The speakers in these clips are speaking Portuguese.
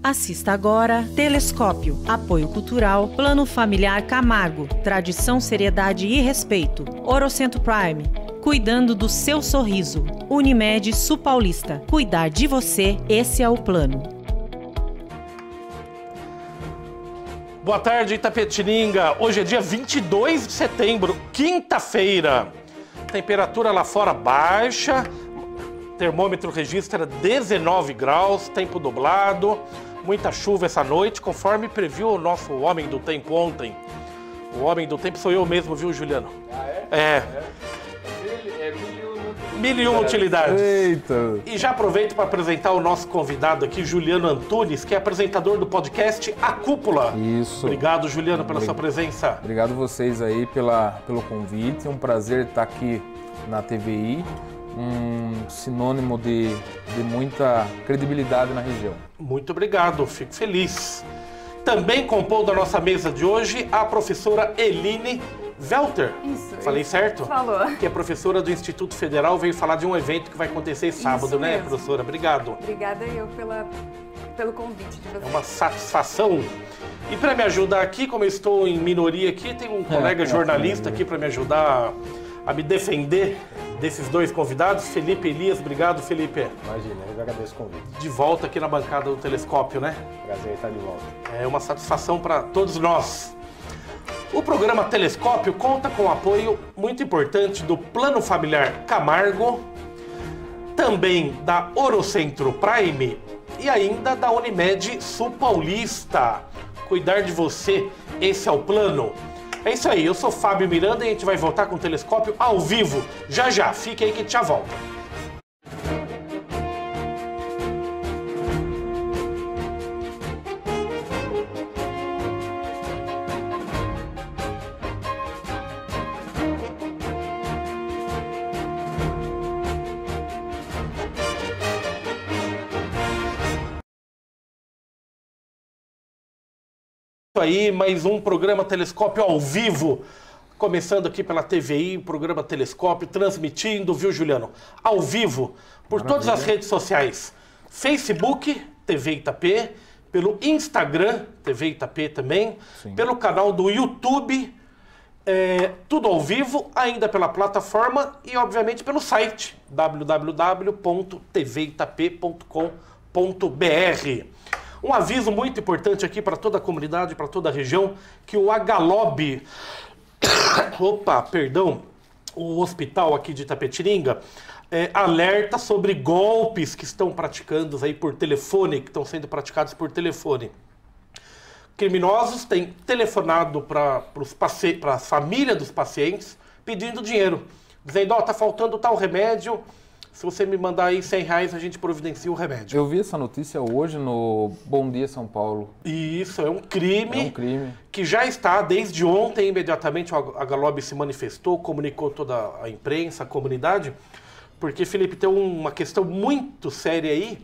Assista agora Telescópio, Apoio Cultural, Plano Familiar Camargo, Tradição, Seriedade e Respeito. Orocentro Prime, cuidando do seu sorriso. Unimed Sul Paulista, cuidar de você, esse é o plano. Boa tarde, Itapetininga. Hoje é dia 22 de setembro, quinta-feira. Temperatura lá fora baixa, termômetro registra 19 graus, tempo nublado, muita chuva essa noite, conforme previu o nosso homem do tempo ontem. O homem do tempo sou eu mesmo, viu, Juliano? Ah, é? É. Mil e uma utilidades. Eita! E já aproveito para apresentar o nosso convidado aqui, Juliano Antunes, que é apresentador do podcast A Cúpula. Isso. Obrigado, Juliano, pela sua presença. Obrigado vocês aí pelo convite. É um prazer estar aqui na TVI, um sinônimo de muita credibilidade na região. Muito obrigado, fico feliz. Também compôs da nossa mesa de hoje a professora Eline Welter. Isso. Falei certo? Falou. Que é professora do Instituto Federal, veio falar de um evento que vai acontecer sábado, Isso né, mesmo. professora? Obrigado. Obrigada eu pelo convite de vocês. É uma satisfação. E para me ajudar aqui, como eu estou em minoria aqui, tem um colega jornalista aqui para me ajudar a me defender desses dois convidados, Felipe Elias. Obrigado, Felipe. Imagina, eu agradeço o convite. De volta aqui na bancada do Telescópio, né? Prazer estar de volta. É uma satisfação para todos nós. O programa Telescópio conta com o apoio muito importante do Plano Familiar Camargo, também da Orocentro Prime e ainda da Unimed Sul Paulista. Cuidar de você, esse é o plano. É isso aí, eu sou Fábio Miranda e a gente vai voltar com o Telescópio ao vivo. Já já, fique aí que a gente já volta. Aí, mais um programa Telescópio ao vivo, começando aqui pela TVI, programa Telescópio, transmitindo, viu, Juliano? Ao vivo, por todas as redes sociais, Facebook, TV Itapê, pelo Instagram, TV Itapê também, pelo canal do YouTube, tudo ao vivo, ainda pela plataforma e, obviamente, pelo site www.tvitap.com.br. Um aviso muito importante aqui para toda a comunidade, para toda a região, que o HLOB, o hospital aqui de Itapetininga, alerta sobre golpes que estão praticados aí por telefone, que estão sendo praticados por telefone. Criminosos têm telefonado para a família dos pacientes pedindo dinheiro, dizendo, tá faltando tal remédio, se você me mandar aí R$100, a gente providencia o remédio. Eu vi essa notícia hoje no Bom Dia São Paulo. E isso é um crime. É um crime. Que já está desde ontem, imediatamente o HLOB se manifestou, comunicou toda a imprensa, a comunidade, porque, Felipe, tem uma questão muito séria aí,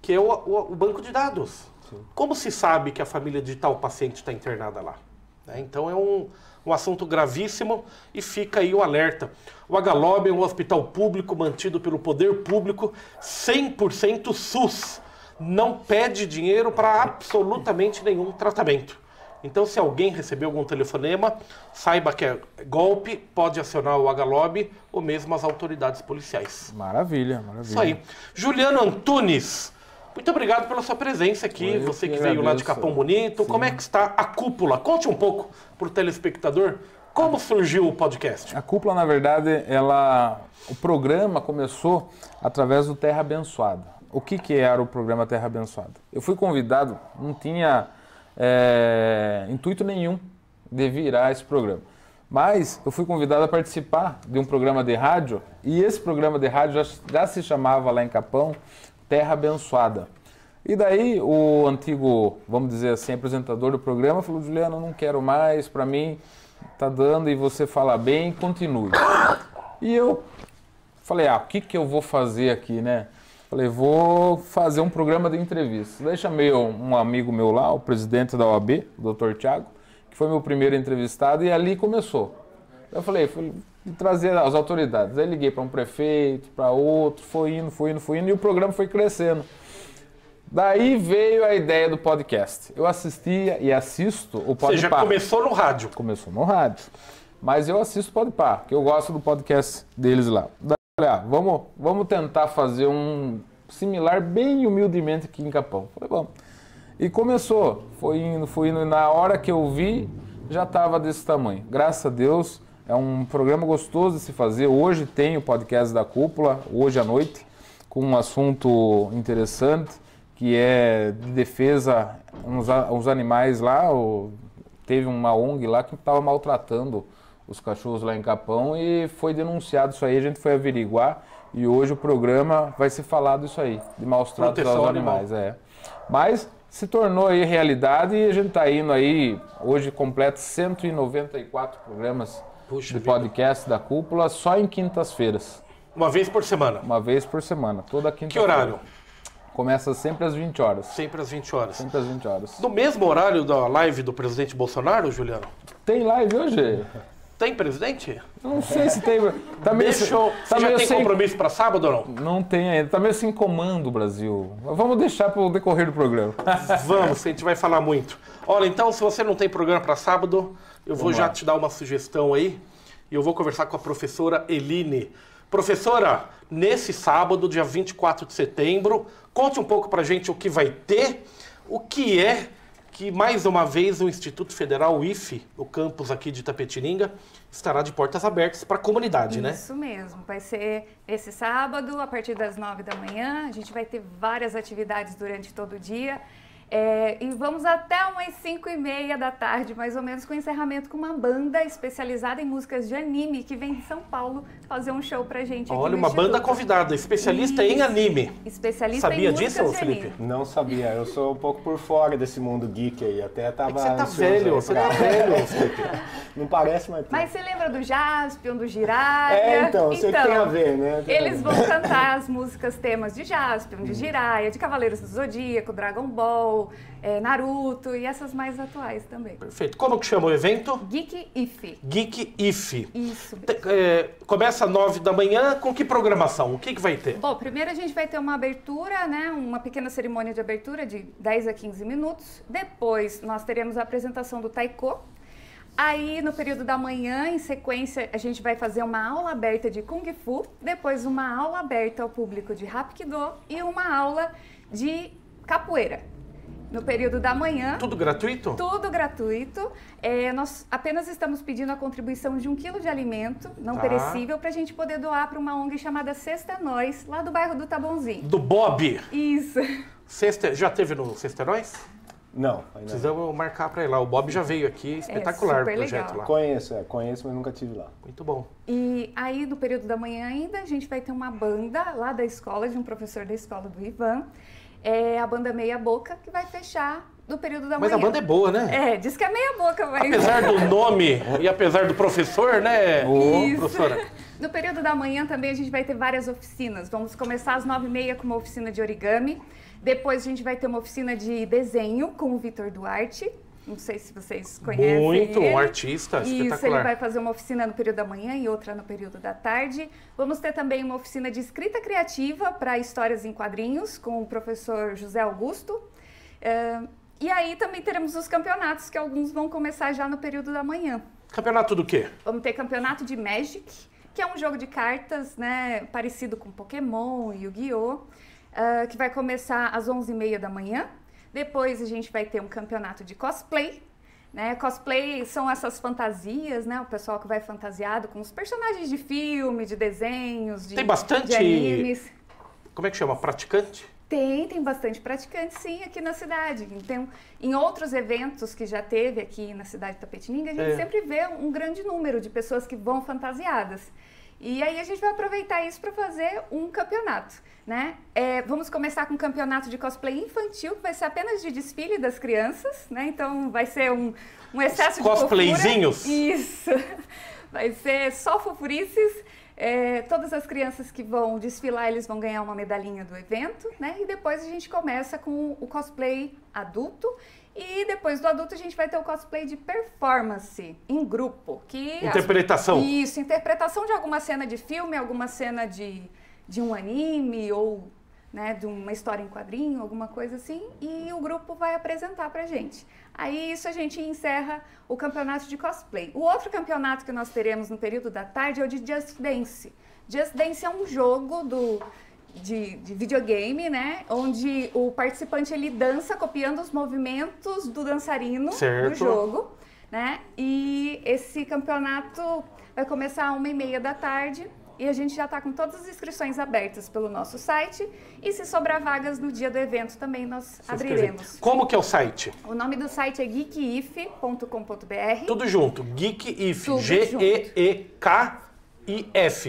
que é o banco de dados. Sim. Como se sabe que a família de tal paciente está internada lá? Então é um assunto gravíssimo e fica aí o alerta. O HLOB é um hospital público mantido pelo poder público, 100% SUS. Não pede dinheiro para absolutamente nenhum tratamento. Então, se alguém receber algum telefonema, saiba que é golpe, pode acionar o HLOB ou mesmo as autoridades policiais. Maravilha, maravilha. Isso aí. Juliano Antunes, muito obrigado pela sua presença aqui, você que veio lá de Capão Bonito. Sim. Como é que está a Cúpula? Conte um pouco para o telespectador como surgiu o podcast. A Cúpula, na verdade, o programa começou através do Terra Abençoada. O que era o programa Terra Abençoada? Eu fui convidado, não tinha intuito nenhum de virar esse programa. Mas eu fui convidado a participar de um programa de rádio e esse programa de rádio já se chamava lá em Capão Terra Abençoada. E daí o antigo, vamos dizer assim, apresentador do programa falou, Juliano, eu não quero mais, para mim tá dando e você fala bem, continue. E eu falei, o que eu vou fazer aqui, né? Falei, vou fazer um programa de entrevista. Daí chamei um amigo meu lá, o presidente da OAB, o Dr. Thiago, que foi meu primeiro entrevistado e ali começou. Eu falei, fui trazer as autoridades. Aí liguei para um prefeito, para outro, foi indo e o programa foi crescendo. Daí veio a ideia do podcast. Eu assistia e assisto o Podpah. Você já começou no rádio. Começou no rádio. Mas eu assisto o Podpah, porque eu gosto do podcast deles lá. Daí eu falei, vamos tentar fazer um similar bem humildemente aqui em Capão. Falei, vamos. E começou. Foi indo. Na hora que eu vi, já estava desse tamanho. Graças a Deus, é um programa gostoso de se fazer. Hoje tem o podcast da Cúpula, hoje à noite, com um assunto interessante, que é de defesa uns animais lá. Teve uma ONG lá que estava maltratando os cachorros lá em Capão e foi denunciado isso aí, a gente foi averiguar e hoje o programa vai se falar disso aí, de maus tratos aos animais. Mas se tornou aí realidade e a gente está indo aí, hoje completa 194 programas de podcast da Cúpula só em quintas-feiras. Uma vez por semana? Uma vez por semana, toda quinta-feira. Que horário? Começa sempre às 20 horas. Sempre às 20 horas. Sempre às 20 horas. No mesmo horário da live do presidente Bolsonaro, Juliano? Tem live hoje? Tem presidente? Não sei se tem. Tá meio Você já tem compromisso para sábado ou não? Não tem ainda. Tá meio sem comando o Brasil. Vamos deixar para o decorrer do programa. Vamos, a gente vai falar muito. Olha, então, se você não tem programa para sábado, eu vou já te dar uma sugestão aí. E eu vou conversar com a professora Eline. Professora, nesse sábado, dia 24 de setembro, conte um pouco pra gente o que vai ter, o que é que, mais uma vez, o Instituto Federal, o IFE, o campus aqui de Itapetininga, estará de portas abertas para a comunidade, né? Isso mesmo. Vai ser esse sábado, a partir das 9 da manhã. A gente vai ter várias atividades durante todo o dia. E vamos até umas 5h30 da tarde, mais ou menos, com encerramento com uma banda especializada em músicas de anime que vem de São Paulo fazer um show pra gente. Olha, aqui no uma Instituto. banda convidada, especialista em anime. Especialista Sabia em músicas disso, de Felipe? anime. Não sabia, eu sou um pouco por fora desse mundo geek aí, até tava Você tá ansioso velho, aí você pra- tá velho, Felipe. Não parece, mas... Mas você lembra do Jaspion, do Jiraiya? então, eu sei que tem a ver, né? Eles vão cantar as músicas temas de Jaspion, de Jiraiya, de Cavaleiros do Zodíaco, Dragon Ball, Naruto e essas mais atuais também. Perfeito. Como que chama o evento? Geek IFE. Geek IFE. Isso. Começa às 9 da manhã, com que programação? O que vai ter? Bom, primeiro a gente vai ter uma abertura, né, uma pequena cerimônia de abertura de 10 a 15 minutos. Depois nós teremos a apresentação do Taiko. Aí, no período da manhã, em sequência, a gente vai fazer uma aula aberta de Kung Fu, depois uma aula aberta ao público de Hapkido e uma aula de capoeira. No período da manhã... Tudo gratuito? Tudo gratuito. Nós apenas estamos pedindo a contribuição de 1 quilo de alimento não perecível para a gente poder doar para uma ONG chamada Sexta é Nós, lá do bairro do Taboãozinho. Do Bob. Isso. Já teve no Sexta é Nós? Não, ainda não. Precisamos marcar para ir lá. O Bob já veio aqui, espetacular o super projeto legal. lá. Conheço, mas nunca tive lá. Muito bom. E aí, no período da manhã ainda, a gente vai ter uma banda lá da escola, de um professor da escola do Ivan. A banda Meia Boca, que vai fechar no período da Mas manhã. a banda é boa, né? Diz que é meia boca, mas... Apesar do nome e apesar do professor, né, Isso. professora? No período da manhã também a gente vai ter várias oficinas. Vamos começar às 9h30 com uma oficina de origami. Depois a gente vai ter uma oficina de desenho com o Vitor Duarte. Não sei se vocês conhecem Muito, ele. um artista Isso, ele espetacular. vai fazer uma oficina no período da manhã e outra no período da tarde. Vamos ter também uma oficina de escrita criativa para histórias em quadrinhos com o professor José Augusto. E aí também teremos os campeonatos, que alguns vão começar já no período da manhã. Campeonato do quê? Vamos ter campeonato de Magic, que é um jogo de cartas, né, parecido com Pokémon e Yu-Gi-Oh!, que vai começar às 11h30 da manhã. Depois a gente vai ter um campeonato de cosplay, né? Cosplay são essas fantasias, né? O pessoal que vai fantasiado com os personagens de filme, de desenhos, Tem bastante... de animes. Como é que chama? Praticante? Tem bastante praticante, sim, aqui na cidade. Então, em outros eventos que já teve aqui na cidade de Itapetininga, a gente sempre vê um grande número de pessoas que vão fantasiadas. E aí a gente vai aproveitar isso para fazer um campeonato, né? Vamos começar com um campeonato de cosplay infantil, que vai ser apenas de desfile das crianças, né? Então vai ser um excesso de cosplayzinhos? fofura. Isso! Vai ser só fofurices. Todas as crianças que vão desfilar, eles vão ganhar uma medalhinha do evento, né? E depois a gente começa com o cosplay adulto. E depois do adulto a gente vai ter o cosplay de performance, em grupo. Interpretação. Isso, interpretação de alguma cena de filme, alguma cena de um anime ou né, de uma história em quadrinho, alguma coisa assim, e o grupo vai apresentar pra gente. Aí isso a gente encerra o campeonato de cosplay. O outro campeonato que nós teremos no período da tarde é o de Just Dance. Just Dance é um jogo de videogame, né, onde o participante ele dança copiando os movimentos do dançarino do jogo, né, e esse campeonato vai começar às 1h30 da tarde. E a gente já está com todas as inscrições abertas pelo nosso site. E se sobrar vagas no dia do evento também nós abriremos. Como que é o site? O nome do site é geekif.com.br. Tudo junto. Geekif. Geekif.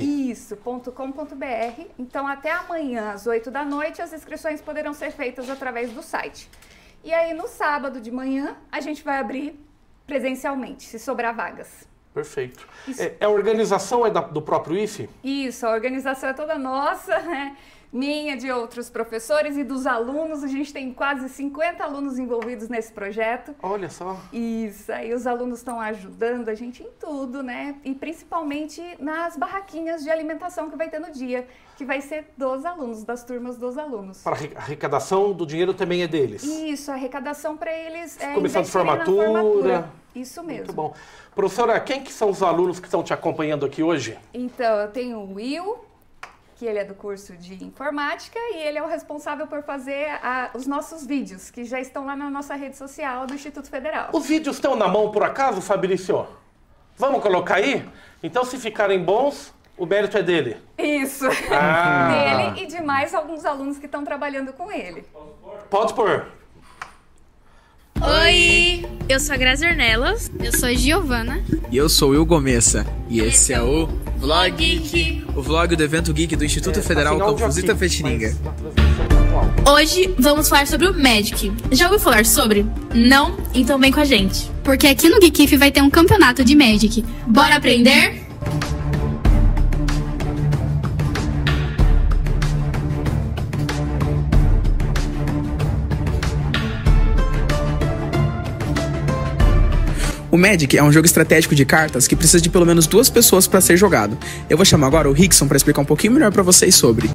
Isso, .com.br. Então até amanhã às 8 da noite as inscrições poderão ser feitas através do site. E aí no sábado de manhã a gente vai abrir presencialmente, se sobrar vagas. Perfeito. A organização é do próprio IFE? Isso, a organização é toda nossa, né? Minha, de outros professores e dos alunos. A gente tem quase 50 alunos envolvidos nesse projeto. Olha só. Isso, aí os alunos estão ajudando a gente em tudo, né? E principalmente nas barraquinhas de alimentação que vai ter no dia, que vai ser dos alunos, das turmas dos alunos. Para a arrecadação do dinheiro também é deles? Isso, a arrecadação para eles é comissão de formatura. Isso mesmo. Muito bom. Professora, quem que são os alunos que estão te acompanhando aqui hoje? Então, eu tenho o Will, que ele é do curso de informática e ele é o responsável por fazer os nossos vídeos, que já estão lá na nossa rede social do Instituto Federal. Os vídeos estão na mão por acaso, Fabrício? Vamos colocar aí? Então, se ficarem bons, o mérito é dele. Isso. Dele e de mais alguns alunos que estão trabalhando com ele. Pode pôr. Oi, eu sou a Grazi Ornelas. Eu sou a Giovana. E eu sou o Will Gomessa. E esse é o Vlog Geek, o vlog do evento geek do Instituto Federal Campus Itapetininga. Hoje vamos falar sobre o Magic. Já ouviu falar sobre? Não? Então vem com a gente. Porque aqui no Geekif vai ter um campeonato de Magic. Bora aprender? O Magic é um jogo estratégico de cartas que precisa de pelo menos 2 pessoas para ser jogado. Eu vou chamar agora o Rickson para explicar um pouquinho melhor para vocês sobre.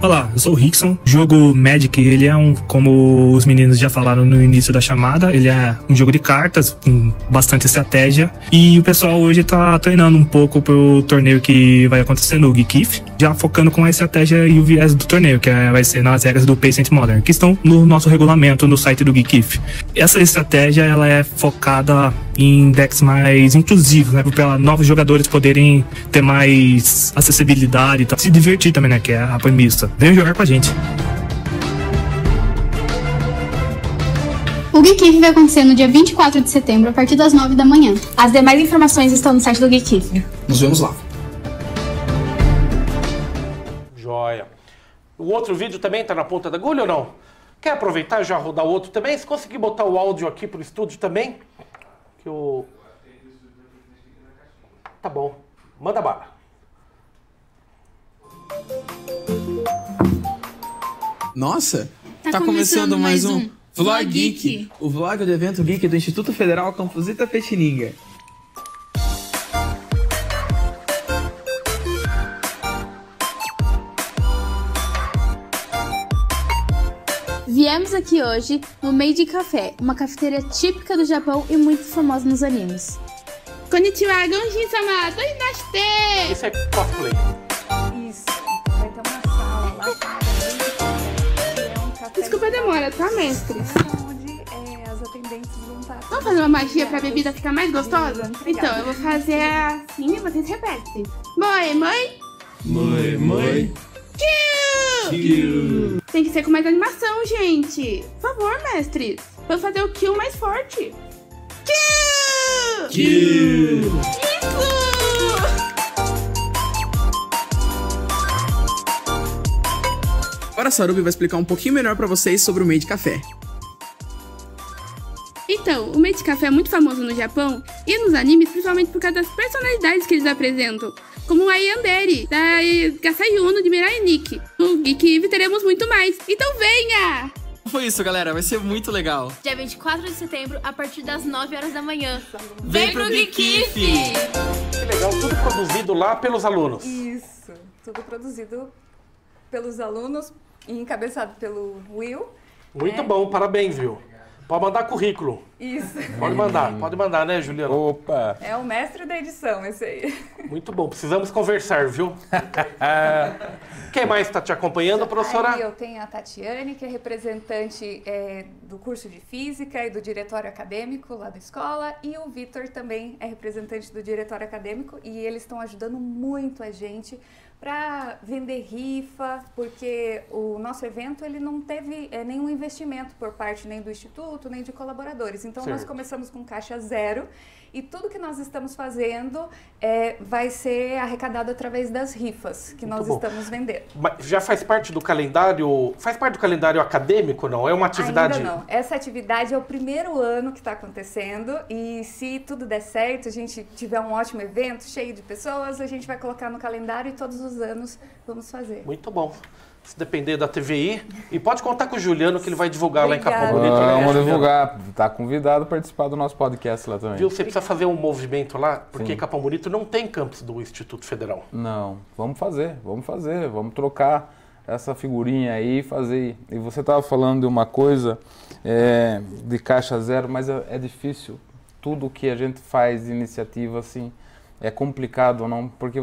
Olá, eu sou o Rickson. O jogo Magic, ele é como os meninos já falaram no início da chamada, ele é um jogo de cartas com bastante estratégia. E o pessoal hoje tá treinando um pouco pro torneio que vai acontecer no Geekif, já focando com a estratégia e o viés do torneio, que vai ser nas regras do Pace & Modern, que estão no nosso regulamento no site do Geekif. Essa estratégia, ela é focada em decks mais inclusivos, né, para novos jogadores poderem ter mais acessibilidade e se divertir também, né, que é a premissa. Venham jogar com a gente. O Geekif vai acontecer no dia 24 de setembro, a partir das 9 da manhã. As demais informações estão no site do Geekif. Nos vemos lá. Joia. O outro vídeo também tá na ponta da agulha ou não? Quer aproveitar e já rodar o outro também? Se conseguir botar o áudio aqui pro estúdio também? Que o... Tá bom. Manda bala. Nossa, tá começando mais um Vlog Geek, o vlog do evento geek do Instituto Federal Campus Itapetininga. Viemos aqui hoje no Meiji Café, uma cafeteria típica do Japão e muito famosa nos animes. Konnichiwa, Gonjin-sama, toinashite! Isso é cosplay. Isso. Vai ter uma sala lá. Desculpa a demora, tá, mestre? Onde as atendentes vão estar. Vamos fazer uma magia pra bebida ficar mais gostosa? Então, eu vou fazer assim e vocês repetem. Moi, moi. Moi, moi. Kill! Tem que ser com mais animação, gente. Por favor, mestres. Vou fazer o kill mais forte. Kill! Kill! Isso! Agora a Sarubi vai explicar um pouquinho melhor pra vocês sobre o Meiji Café. Então, o Meiji Café é muito famoso no Japão e nos animes, principalmente por causa das personalidades que eles apresentam, como a Yandere, da Gasai Yuno de Mirai Nikki. No Geekif teremos muito mais, então venha! Foi isso, galera. Vai ser muito legal. Dia 24 de setembro, a partir das 9 horas da manhã. Vem pro Geekif! Que legal, tudo produzido lá pelos alunos. Isso, tudo produzido pelos alunos e encabeçado pelo Will. Muito bom, parabéns, viu? Pode mandar currículo. Isso. Pode mandar, né, Juliano? Opa! É o mestre da edição, esse aí. Muito bom, precisamos conversar, viu? Quem mais está te acompanhando, professora? Aí eu tenho a Tatiane, que é representante do curso de Física e do Diretório Acadêmico lá da escola, e o Vitor também é representante do Diretório Acadêmico, e eles estão ajudando muito a gente para vender rifa, porque o nosso evento ele não teve nenhum investimento por parte nem do Instituto, nem de colaboradores. Então, nós começamos com caixa zero e tudo que nós estamos fazendo vai ser arrecadado através das rifas que nós estamos vendendo. Mas já faz parte do calendário? Faz parte do calendário acadêmico, não? É uma atividade? Ainda não. Essa atividade é o primeiro ano que está acontecendo e se tudo der certo, a gente tiver um ótimo evento, cheio de pessoas, a gente vai colocar no calendário e todos os anos vamos fazer. Muito bom. Se depender da TVI. E pode contar com o Juliano que ele vai divulgar lá em Capão Bonito. Vamos divulgar. Está convidado a participar do nosso podcast lá também. Viu? Você precisa fazer um movimento lá, porque Capão Bonito não tem campus do Instituto Federal. Não. Vamos fazer. Vamos trocar essa figurinha aí e fazer. E você estava falando de uma coisa de caixa zero, mas é difícil. Tudo que a gente faz de iniciativa assim é complicado, não? Porque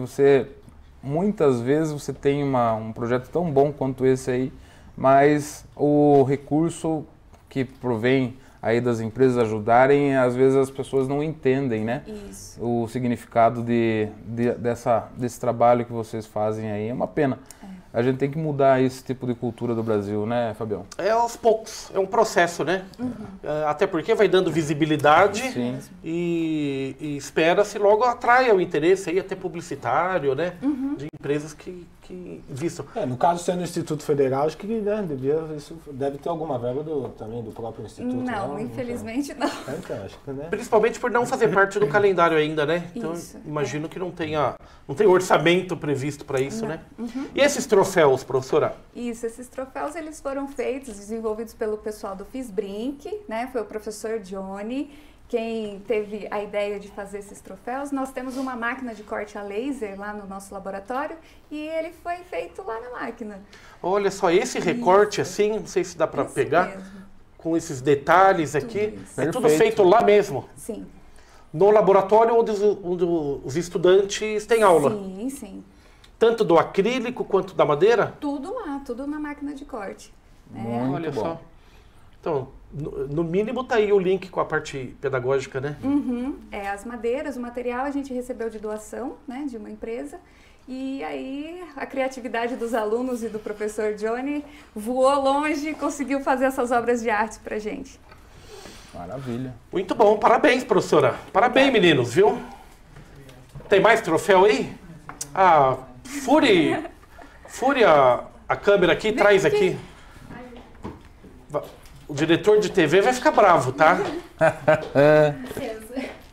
muitas vezes você tem um projeto tão bom quanto esse aí, mas o recurso que provém aí das empresas ajudarem, às vezes as pessoas não entendem, né? Isso. O significado desse trabalho que vocês fazem aí. É uma pena. A gente tem que mudar esse tipo de cultura do Brasil, né, Fabião? É aos poucos, é um processo, né? Até porque vai dando visibilidade e espera-se logo atraia o interesse aí até publicitário, né? De empresas que vistam. No caso, sendo o Instituto Federal, acho que isso deve ter alguma verba também do próprio Instituto. Não, infelizmente não. Então, acho que, né? Principalmente por não fazer parte do calendário ainda, né? Então, imagino que não tem orçamento previsto para isso, né? E esses troféus, professora? Isso, esses troféus eles foram feitos, desenvolvidos pelo pessoal do FISBRINC, né? Foi o professor Johnny quem teve a ideia de fazer esses troféus. Nós temos uma máquina de corte a laser lá no nosso laboratório e ele foi feito lá na máquina. Olha só, esse recorte assim, não sei se dá para pegar, mesmo. Com esses detalhes aqui, é tudo feito lá mesmo? Sim. No laboratório onde os estudantes têm aula? Sim, sim. Tanto do acrílico quanto da madeira? Tudo lá, tudo na máquina de corte. Olha só. Então, no mínimo tá aí o link com a parte pedagógica, né? As madeiras, o material a gente recebeu de doação, né, de uma empresa. E aí a criatividade dos alunos e do professor Johnny voou longe e conseguiu fazer essas obras de arte pra gente. Maravilha. Muito bom, parabéns, professora. Parabéns, meninos, viu? Tem mais troféu aí? Fure a câmera aqui, traz aqui. O diretor de TV vai ficar bravo, tá?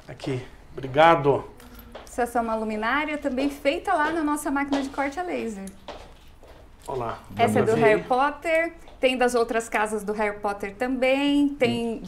Aqui, obrigado. Essa é uma luminária também feita lá na nossa máquina de corte a laser. Olá. Essa é do Harry Potter, tem das outras casas do Harry Potter também, tem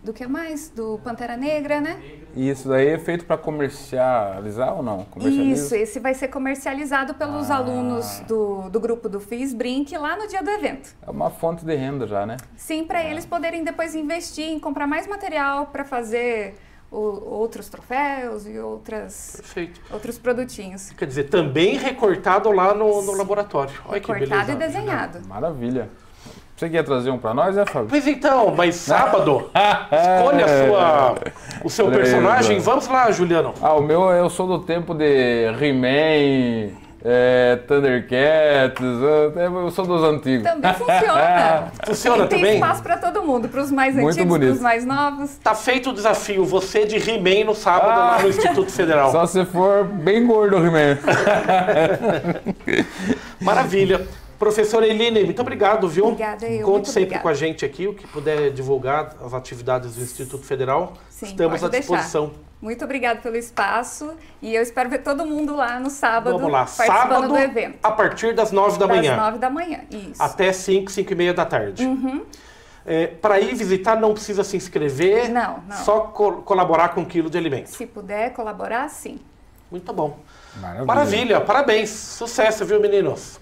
do que mais? Do Pantera Negra, né? E isso daí é feito para comercializar ou não? Isso, esse vai ser comercializado pelos alunos do grupo do FISBRINC lá no dia do evento. É uma fonte de renda já, né? Sim, para eles poderem depois investir em comprar mais material para fazer outros troféus e outros produtinhos. Quer dizer, também recortado lá no laboratório. Olha que beleza. Recortado e desenhado. Maravilha. Você quer trazer um para nós, né, Fábio? Pois então, mas sábado, escolha o seu personagem. Vamos lá, Juliano. O meu, eu sou do tempo de He-Man, Thundercats, eu sou dos antigos. Também funciona. Funciona tem também? Tem espaço para todo mundo, para os mais antigos, para os mais novos. Tá feito o desafio, você de He-Man no sábado lá no Instituto Federal. Só se for bem gordo o He-Man. Maravilha. Professora Eline, muito obrigado, viu? Obrigada, eu. Conte sempre com a gente aqui, o que puder divulgar as atividades do Instituto Federal. Sim, estamos à disposição. Muito obrigada pelo espaço e eu espero ver todo mundo lá no sábado. Vamos lá, participando sábado, do evento. A partir das 9 da manhã. Das 9 da manhã, isso. Até 5, 5 e meia da tarde. Para ir visitar não precisa se inscrever, não. Só colaborar com 1 quilo de alimento. Se puder colaborar, sim. Muito bom. Maravilha, parabéns, sucesso, viu, meninos?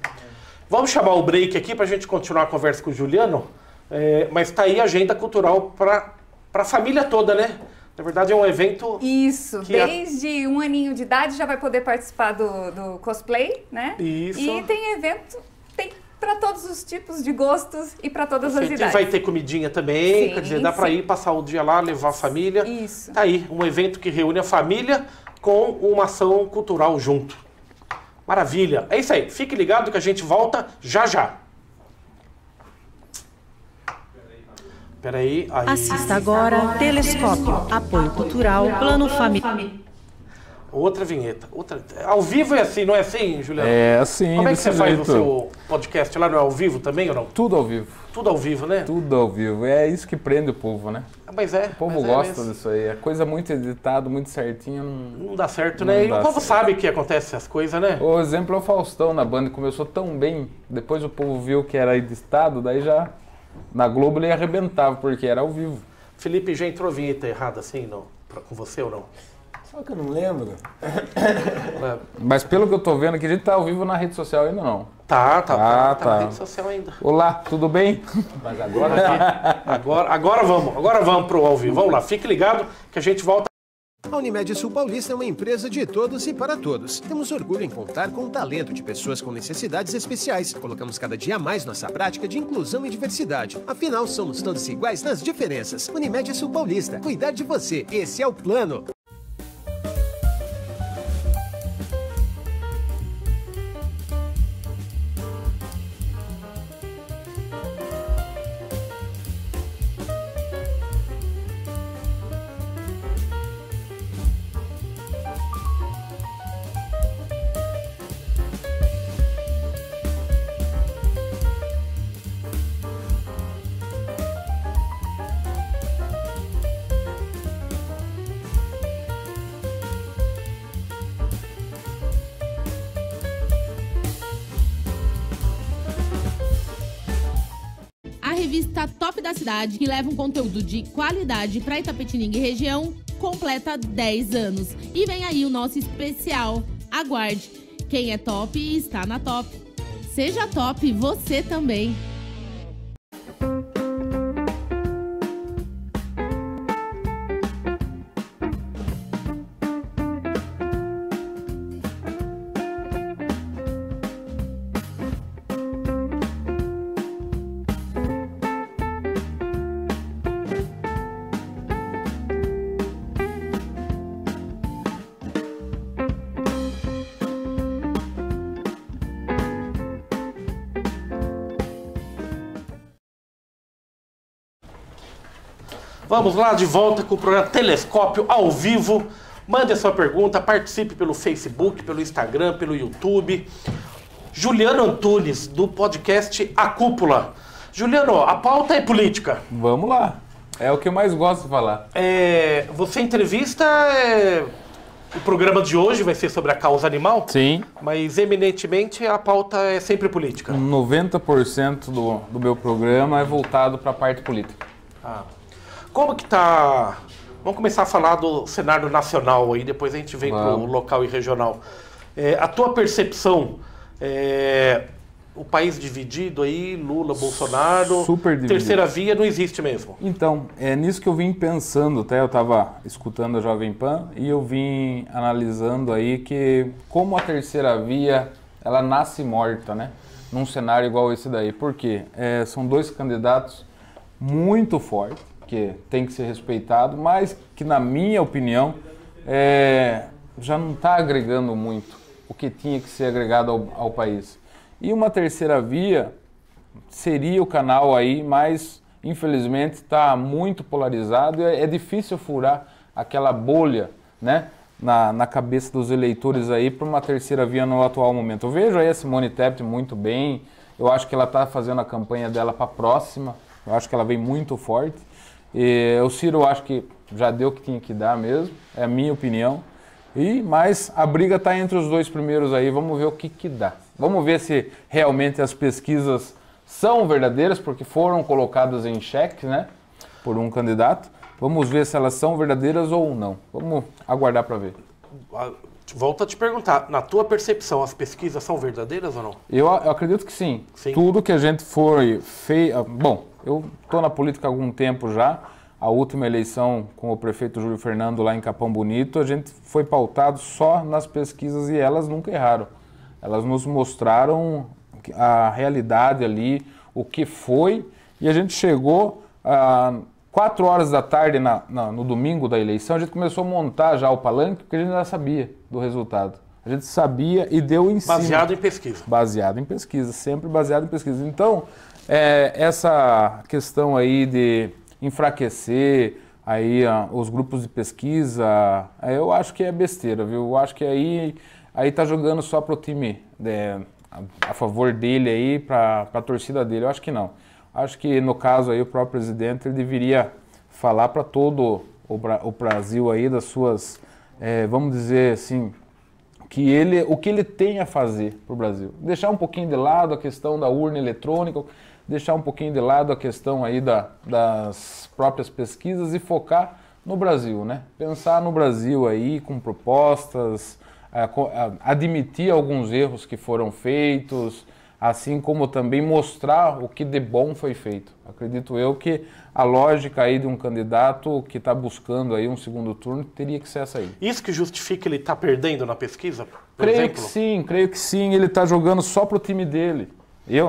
Vamos chamar o break aqui para a gente continuar a conversa com o Juliano, mas tá aí a agenda cultural para a família toda, né? Na verdade é um evento... Isso, desde 1 aninho de idade já vai poder participar do cosplay, né? Isso. E tem evento, para todos os tipos de gostos e para todas as idades. Vai ter comidinha também, sim, quer dizer, dá para ir passar o dia lá, levar a família. Isso. Tá aí, um evento que reúne a família com uma ação cultural junto. Maravilha. É isso aí, fique ligado que a gente volta já já. Peraí. Assista agora Telescópio, apoio cultural, plano família. Outra vinheta. Ao vivo é assim, não é assim, Juliano? É assim. Como é que você faz o seu podcast lá? Não é ao vivo também ou não? Tudo ao vivo. Tudo ao vivo, né? Tudo ao vivo. É isso que prende o povo, né? Mas o povo gosta disso aí. É coisa muito editada, muito certinha. Não dá certo, né? E o povo sabe que acontece essas coisas, né? O exemplo é o Faustão na Band. Começou tão bem, depois o povo viu que era editado, daí já... Na Globo ele arrebentava, porque era ao vivo. Felipe, já entrou vinheta errada assim com você ou não? Só que eu não lembro. Mas pelo que eu tô vendo aqui, a gente tá ao vivo na rede social ainda não. Tá na rede social ainda. Olá, tudo bem? Mas agora vamos pro ao vivo. Vamos lá, fique ligado que a gente volta. A Unimed Sul Paulista é uma empresa de todos e para todos. Temos orgulho em contar com o talento de pessoas com necessidades especiais. Colocamos cada dia mais nossa prática de inclusão e diversidade. Afinal, somos todos iguais nas diferenças. Unimed Sul Paulista, cuidar de você. Esse é o plano. Revista Top da Cidade, que leva um conteúdo de qualidade para Itapetininga e região, completa 10 anos. E vem aí o nosso especial. Aguarde. Quem é top está na top. Seja top você também. Vamos lá, de volta com o programa Telescópio ao vivo. Mande a sua pergunta, participe pelo Facebook, pelo Instagram, pelo YouTube. Juliano Antunes, do podcast A Cúpula. Juliano, a pauta é política. Vamos lá. É o que eu mais gosto de falar. Você entrevista... O programa de hoje vai ser sobre a causa animal. Sim. Mas, eminentemente, a pauta é sempre política. 90% do meu programa é voltado para a parte política. Como que tá... Vamos começar a falar do cenário nacional aí, depois a gente vem para o local e regional. A tua percepção, o país dividido aí, Lula, Bolsonaro... Super dividido. Terceira via não existe mesmo. Então, é nisso que eu vim pensando, até eu estava escutando a Jovem Pan e eu vim analisando aí que como a terceira via, ela nasce morta, né? Num cenário igual esse daí. Por quê? São dois candidatos muito fortes, que tem que ser respeitado, mas que, na minha opinião, já não está agregando muito o que tinha que ser agregado ao país. E uma terceira via seria o canal aí, mas, infelizmente, está muito polarizado e é difícil furar aquela bolha, né, na cabeça dos eleitores aí para uma terceira via no atual momento. Eu vejo aí a Simone Tebet muito bem, eu acho que ela está fazendo a campanha dela para a próxima, eu acho que ela vem muito forte. O Ciro eu acho que já deu o que tinha que dar mesmo, é a minha opinião. Mas a briga está entre os dois primeiros aí, vamos ver o que dá. Vamos ver se realmente as pesquisas são verdadeiras, porque foram colocadas em xeque, né, por um candidato. Vamos ver se elas são verdadeiras ou não. Vamos aguardar para ver. Volto a te perguntar, na tua percepção, as pesquisas são verdadeiras ou não? Eu acredito que sim. Tudo que a gente Bom, eu estou na política há algum tempo já. A última eleição com o prefeito Júlio Fernando lá em Capão Bonito, a gente foi pautado só nas pesquisas e elas nunca erraram. Elas nos mostraram a realidade ali, o que foi, e a gente chegou a 4 horas da tarde no domingo da eleição, a gente começou a montar já o palanque, porque a gente já sabia do resultado. A gente sabia e deu em cima. Baseado em pesquisa. Baseado em pesquisa, sempre baseado em pesquisa. Então, essa questão aí de enfraquecer aí os grupos de pesquisa, eu acho que é besteira, viu? Eu acho que aí tá jogando só pro time a favor dele aí, pra torcida dele. Eu acho que não. Acho que no caso aí o próprio presidente ele deveria falar para todo o Brasil aí das suas, vamos dizer assim, o que ele tem a fazer para o Brasil. Deixar um pouquinho de lado a questão da urna eletrônica, deixar um pouquinho de lado a questão aí das próprias pesquisas e focar no Brasil, né? Pensar no Brasil aí com propostas, admitir alguns erros que foram feitos, assim como também mostrar o que de bom foi feito. Acredito eu que a lógica aí de um candidato que está buscando aí um segundo turno teria que ser essa aí. Isso que justifica ele estar perdendo na pesquisa, por exemplo? Creio que sim. Ele está jogando só para o time dele.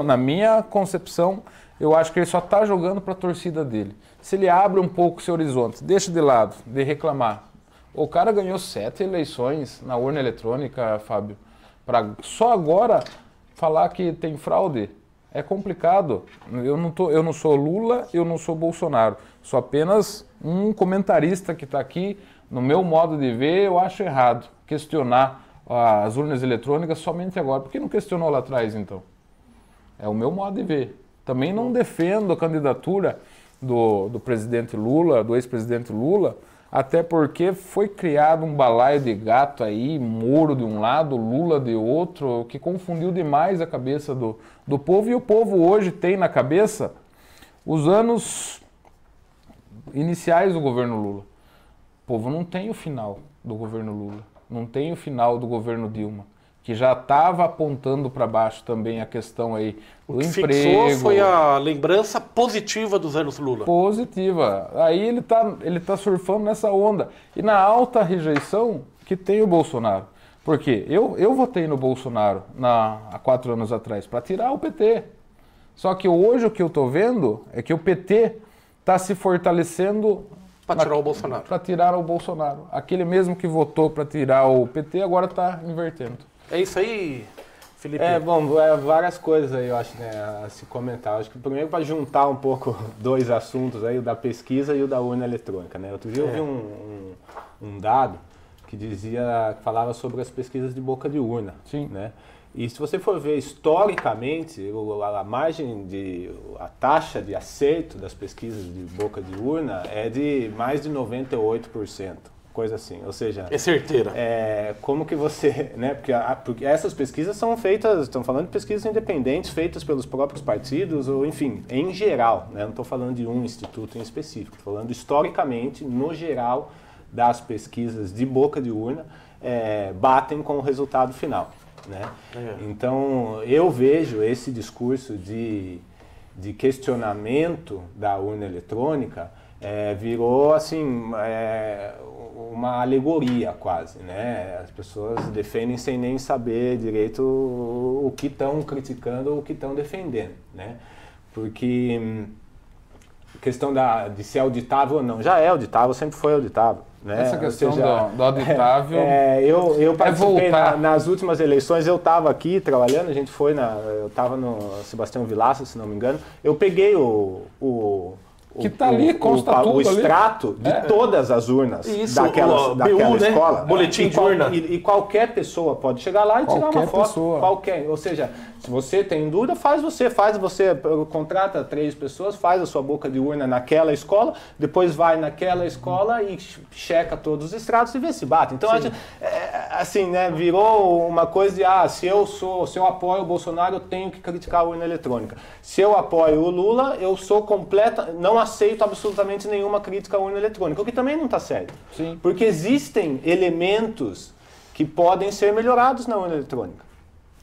Na minha concepção, eu acho que ele só está jogando para a torcida dele. Se ele abre um pouco o seu horizonte, deixa de lado, de reclamar. O cara ganhou 7 eleições na urna eletrônica, Fábio, para só agora falar que tem fraude. É complicado. Eu não sou Lula, eu não sou Bolsonaro. Sou apenas um comentarista que está aqui. No meu modo de ver, eu acho errado questionar as urnas eletrônicas somente agora. Por que não questionou lá atrás, então? É o meu modo de ver. Também não defendo a candidatura do presidente Lula, do ex-presidente Lula, até porque foi criado um balaio de gato aí, Moro de um lado, Lula de outro, que confundiu demais a cabeça do povo. E o povo hoje tem na cabeça os anos iniciais do governo Lula. O povo não tem o final do governo Lula, não tem o final do governo Dilma, que já estava apontando para baixo também a questão aí do emprego. O que fixou foi a lembrança positiva dos anos Lula. Positiva. Aí ele tá surfando nessa onda. E na alta rejeição que tem o Bolsonaro. Por quê? Eu votei no Bolsonaro há 4 anos atrás para tirar o PT. Só que hoje o que eu estou vendo é que o PT está se fortalecendo para tirar o Bolsonaro. Para tirar o Bolsonaro. Aquele mesmo que votou para tirar o PT agora está invertendo. É isso aí, Felipe? Várias coisas aí, eu acho, né, a se comentar. Acho que primeiro para juntar um pouco 2 assuntos aí, o da pesquisa e o da urna eletrônica, né? Outro dia eu vi um dado que falava sobre as pesquisas de boca de urna. Sim. Né? E se você for ver historicamente, a taxa de acerto das pesquisas de boca de urna é de mais de 98%. Coisa assim, ou seja... É certeira. Como que você... né? Porque essas pesquisas são feitas, estamos falando de pesquisas independentes, feitas pelos próprios partidos, ou enfim, em geral, né? Não estou falando de um instituto em específico, estou falando historicamente, no geral, das pesquisas de boca de urna, batem com o resultado final, né? Então, eu vejo esse discurso de questionamento da urna eletrônica virou assim uma alegoria quase, né? As pessoas defendem sem nem saber direito o que estão criticando ou o que estão defendendo, né? Porque a questão de ser auditável ou não, já é auditável, sempre foi auditável, né? Essa questão do auditável eu participei nas últimas eleições, eu estava aqui trabalhando, eu estava no Sebastião Vilaça, se não me engano, eu peguei o que está ali, consta tudo o extrato ali. De todas as urnas daquela escola. Né? Boletim de urna. E qualquer pessoa pode chegar lá e tirar uma foto. Qualquer. Ou seja, se você tem dúvida, faz você contrata 3 pessoas, faz a sua boca de urna naquela escola, depois vai naquela escola e checa todos os extratos e vê se bate. Então, assim, né, virou uma coisa de, se eu apoio o Bolsonaro, eu tenho que criticar a urna eletrônica. Se eu apoio o Lula, eu sou não aceito absolutamente nenhuma crítica à urna eletrônica, o que também não está certo. Sim. Porque existem elementos que podem ser melhorados na urna eletrônica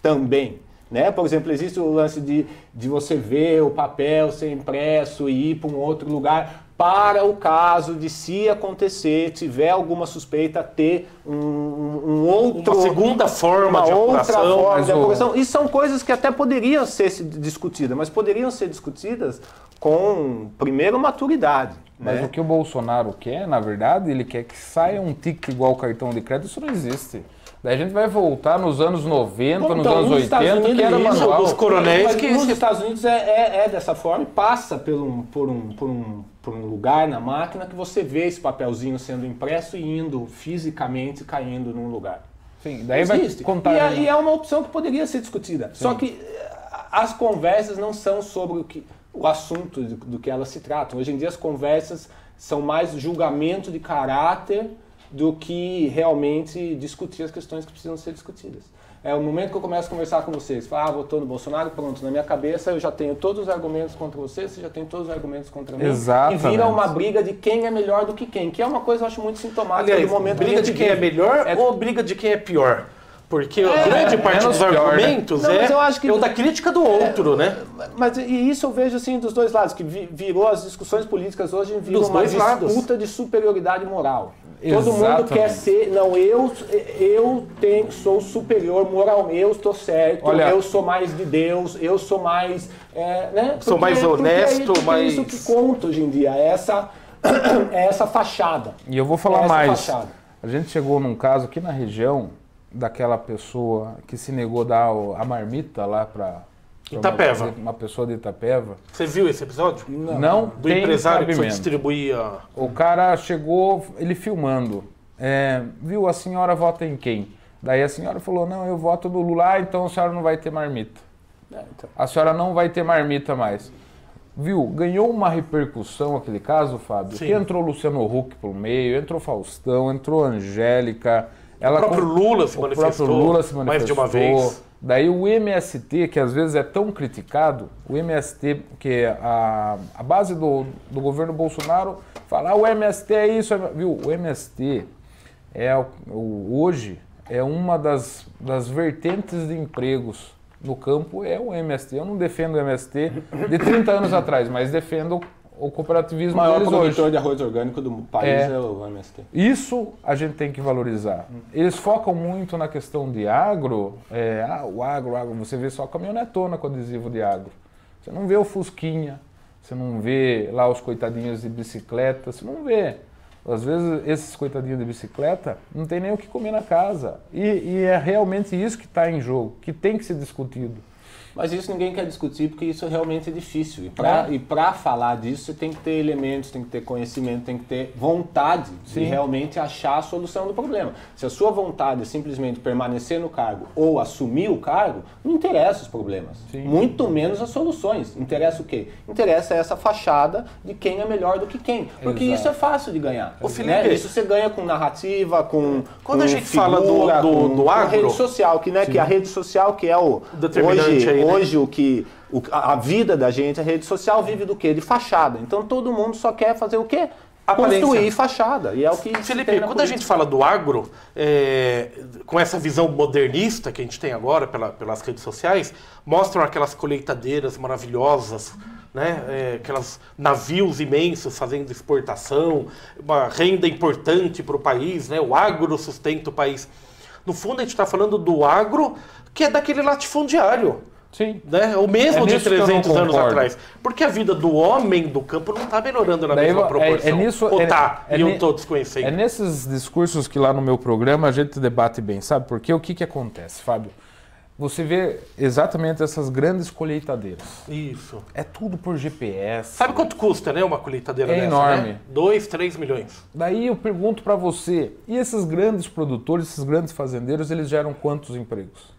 também. Né? Por exemplo, existe o lance de você ver o papel ser impresso e ir para um outro lugar para o caso de, se acontecer, tiver alguma suspeita, ter uma segunda forma de apuração. E são coisas que até poderiam ser discutidas, mas poderiam ser discutidas com, primeiro, maturidade. Mas né? O que o Bolsonaro quer, na verdade, ele quer que saia um ticket igual cartão de crédito, isso não existe. Daí a gente vai voltar nos anos 90, nos anos 80, que era manual. Dos coronéis que nos Estados Unidos é dessa forma, e passa por um lugar na máquina que você vê esse papelzinho sendo impresso e indo fisicamente caindo num lugar. Sim, daí existe. Vai contar. E é uma opção que poderia ser discutida. Sim. Só que as conversas não são sobre o assunto do que elas se tratam. Hoje em dia as conversas são mais julgamento de caráter do que realmente discutir as questões que precisam ser discutidas. É o momento que eu começo a conversar com vocês, votou no Bolsonaro, pronto, na minha cabeça eu já tenho todos os argumentos contra você já tem todos os argumentos contra mim. Exatamente. E vira uma briga de quem é melhor do que quem, que é uma coisa que eu acho muito sintomática. Aliás, do momento briga de quem é melhor ou briga de quem é pior? Porque a grande parte dos argumentos é o da crítica do outro, né? Mas e isso eu vejo assim dos dois lados, que virou as discussões políticas hoje viram uma disputa de superioridade moral. Todo mundo quer ser, não, eu sou superior moralmente, eu estou certo, eu sou mais de Deus, eu sou mais, né? Sou mais honesto, mais... Isso que conta hoje em dia, é essa fachada. E eu vou falar mais. A gente chegou num caso aqui na região daquela pessoa que se negou a dar a marmita lá para Itapeva. Uma pessoa de Itapeva. Você viu esse episódio? Não. Do empresário que foi distribuir a... O cara chegou, ele filmando, viu, a senhora vota em quem? Daí a senhora falou, não, eu voto no Lula, então a senhora não vai ter marmita. A senhora não vai ter marmita mais. Viu, ganhou uma repercussão aquele caso, Fábio, Sim. Que entrou Luciano Huck pelo meio, entrou Faustão, entrou Angélica... O próprio Lula se manifestou mais de uma vez. Daí o MST, que às vezes é tão criticado, o MST, que é a base do governo Bolsonaro, fala, o MST é isso, viu? O MST hoje é uma das vertentes de empregos no campo, é o MST. Eu não defendo o MST de 30 anos atrás, mas defendo o cooperativismo. O maior produtor de arroz orgânico do país é o MST. Isso a gente tem que valorizar. Eles focam muito na questão de agro. O agro, você vê só a caminhonetona com adesivo de agro. Você não vê o Fusquinha, você não vê lá os coitadinhos de bicicleta, você não vê. Às vezes esses coitadinhos de bicicleta não tem nem o que comer na casa. E é realmente isso que está em jogo, que tem que ser discutido. Mas isso ninguém quer discutir porque isso realmente é difícil. E para falar disso, você tem que ter elementos, tem que ter conhecimento, tem que ter vontade de realmente achar a solução do problema. Se a sua vontade é simplesmente permanecer no cargo ou assumir o cargo, não interessa os problemas. Sim. Muito menos as soluções. Interessa o quê? Interessa essa fachada de quem é melhor do que quem. Porque isso é fácil de ganhar. Ô, Felipe, Isso você ganha com narrativa, com quando a gente fala do agro, a rede social, que a rede social que é o determinante aí. Hoje a vida da gente, a rede social vive do quê? De fachada. Então todo mundo só quer fazer o quê? Construir fachada. E é o que Felipe, quando a gente fala do agro, com essa visão modernista que a gente tem agora pelas redes sociais, mostram aquelas colheitadeiras maravilhosas, né? Aquelas navios imensos fazendo exportação, uma renda importante para o país, né? O agro sustenta o país. No fundo, a gente está falando do agro que é daquele latifundiário. Sim. Né? O mesmo de 300 anos atrás. Porque a vida do homem do campo não está melhorando na mesma proporção. E eu estou desconhecendo. É nesses discursos que lá no meu programa a gente debate bem, sabe? Porque o que acontece, Fábio? você vê exatamente essas grandes colheitadeiras. Isso. É tudo por GPS. Sabe quanto custa, né, uma colheitadeira dessa? Enorme. Né? 2, 3 milhões. Daí eu pergunto para você, e esses grandes produtores, esses grandes fazendeiros, eles geram quantos empregos?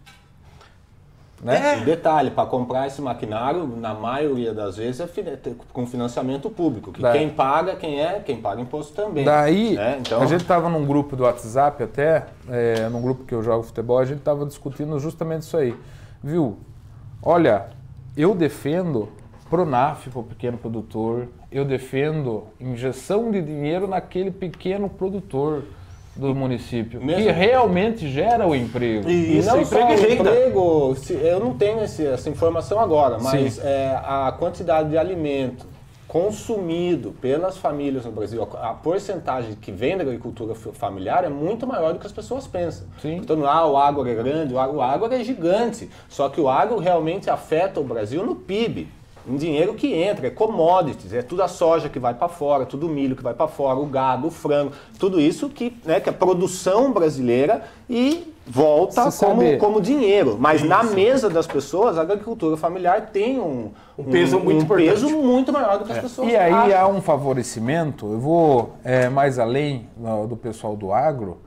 Né? E detalhe, para comprar esse maquinário, na maioria das vezes é com financiamento público, que quem paga, quem paga imposto também. Daí, né? Então... a gente estava num grupo do WhatsApp até, num grupo que eu jogo futebol, a gente estava discutindo justamente isso aí. Viu? Olha, eu defendo Pronaf para o pequeno produtor, eu defendo injeção de dinheiro naquele pequeno produtor do município, que realmente gera o emprego. E não só o emprego, eu não tenho essa informação agora, mas a quantidade de alimento consumido pelas famílias no Brasil, a porcentagem que vem da agricultura familiar é muito maior do que as pessoas pensam. Então, o agro é grande, o agro é gigante, só que o agro realmente afeta o Brasil no PIB. Em dinheiro que entra, é commodities, é tudo a soja que vai para fora, tudo o milho que vai para fora, o gado, o frango, tudo isso que é produção brasileira e volta como dinheiro. Mas na mesa das pessoas, a agricultura familiar tem um peso muito maior do que as pessoas E aí há um favorecimento, eu vou mais além do pessoal do agro,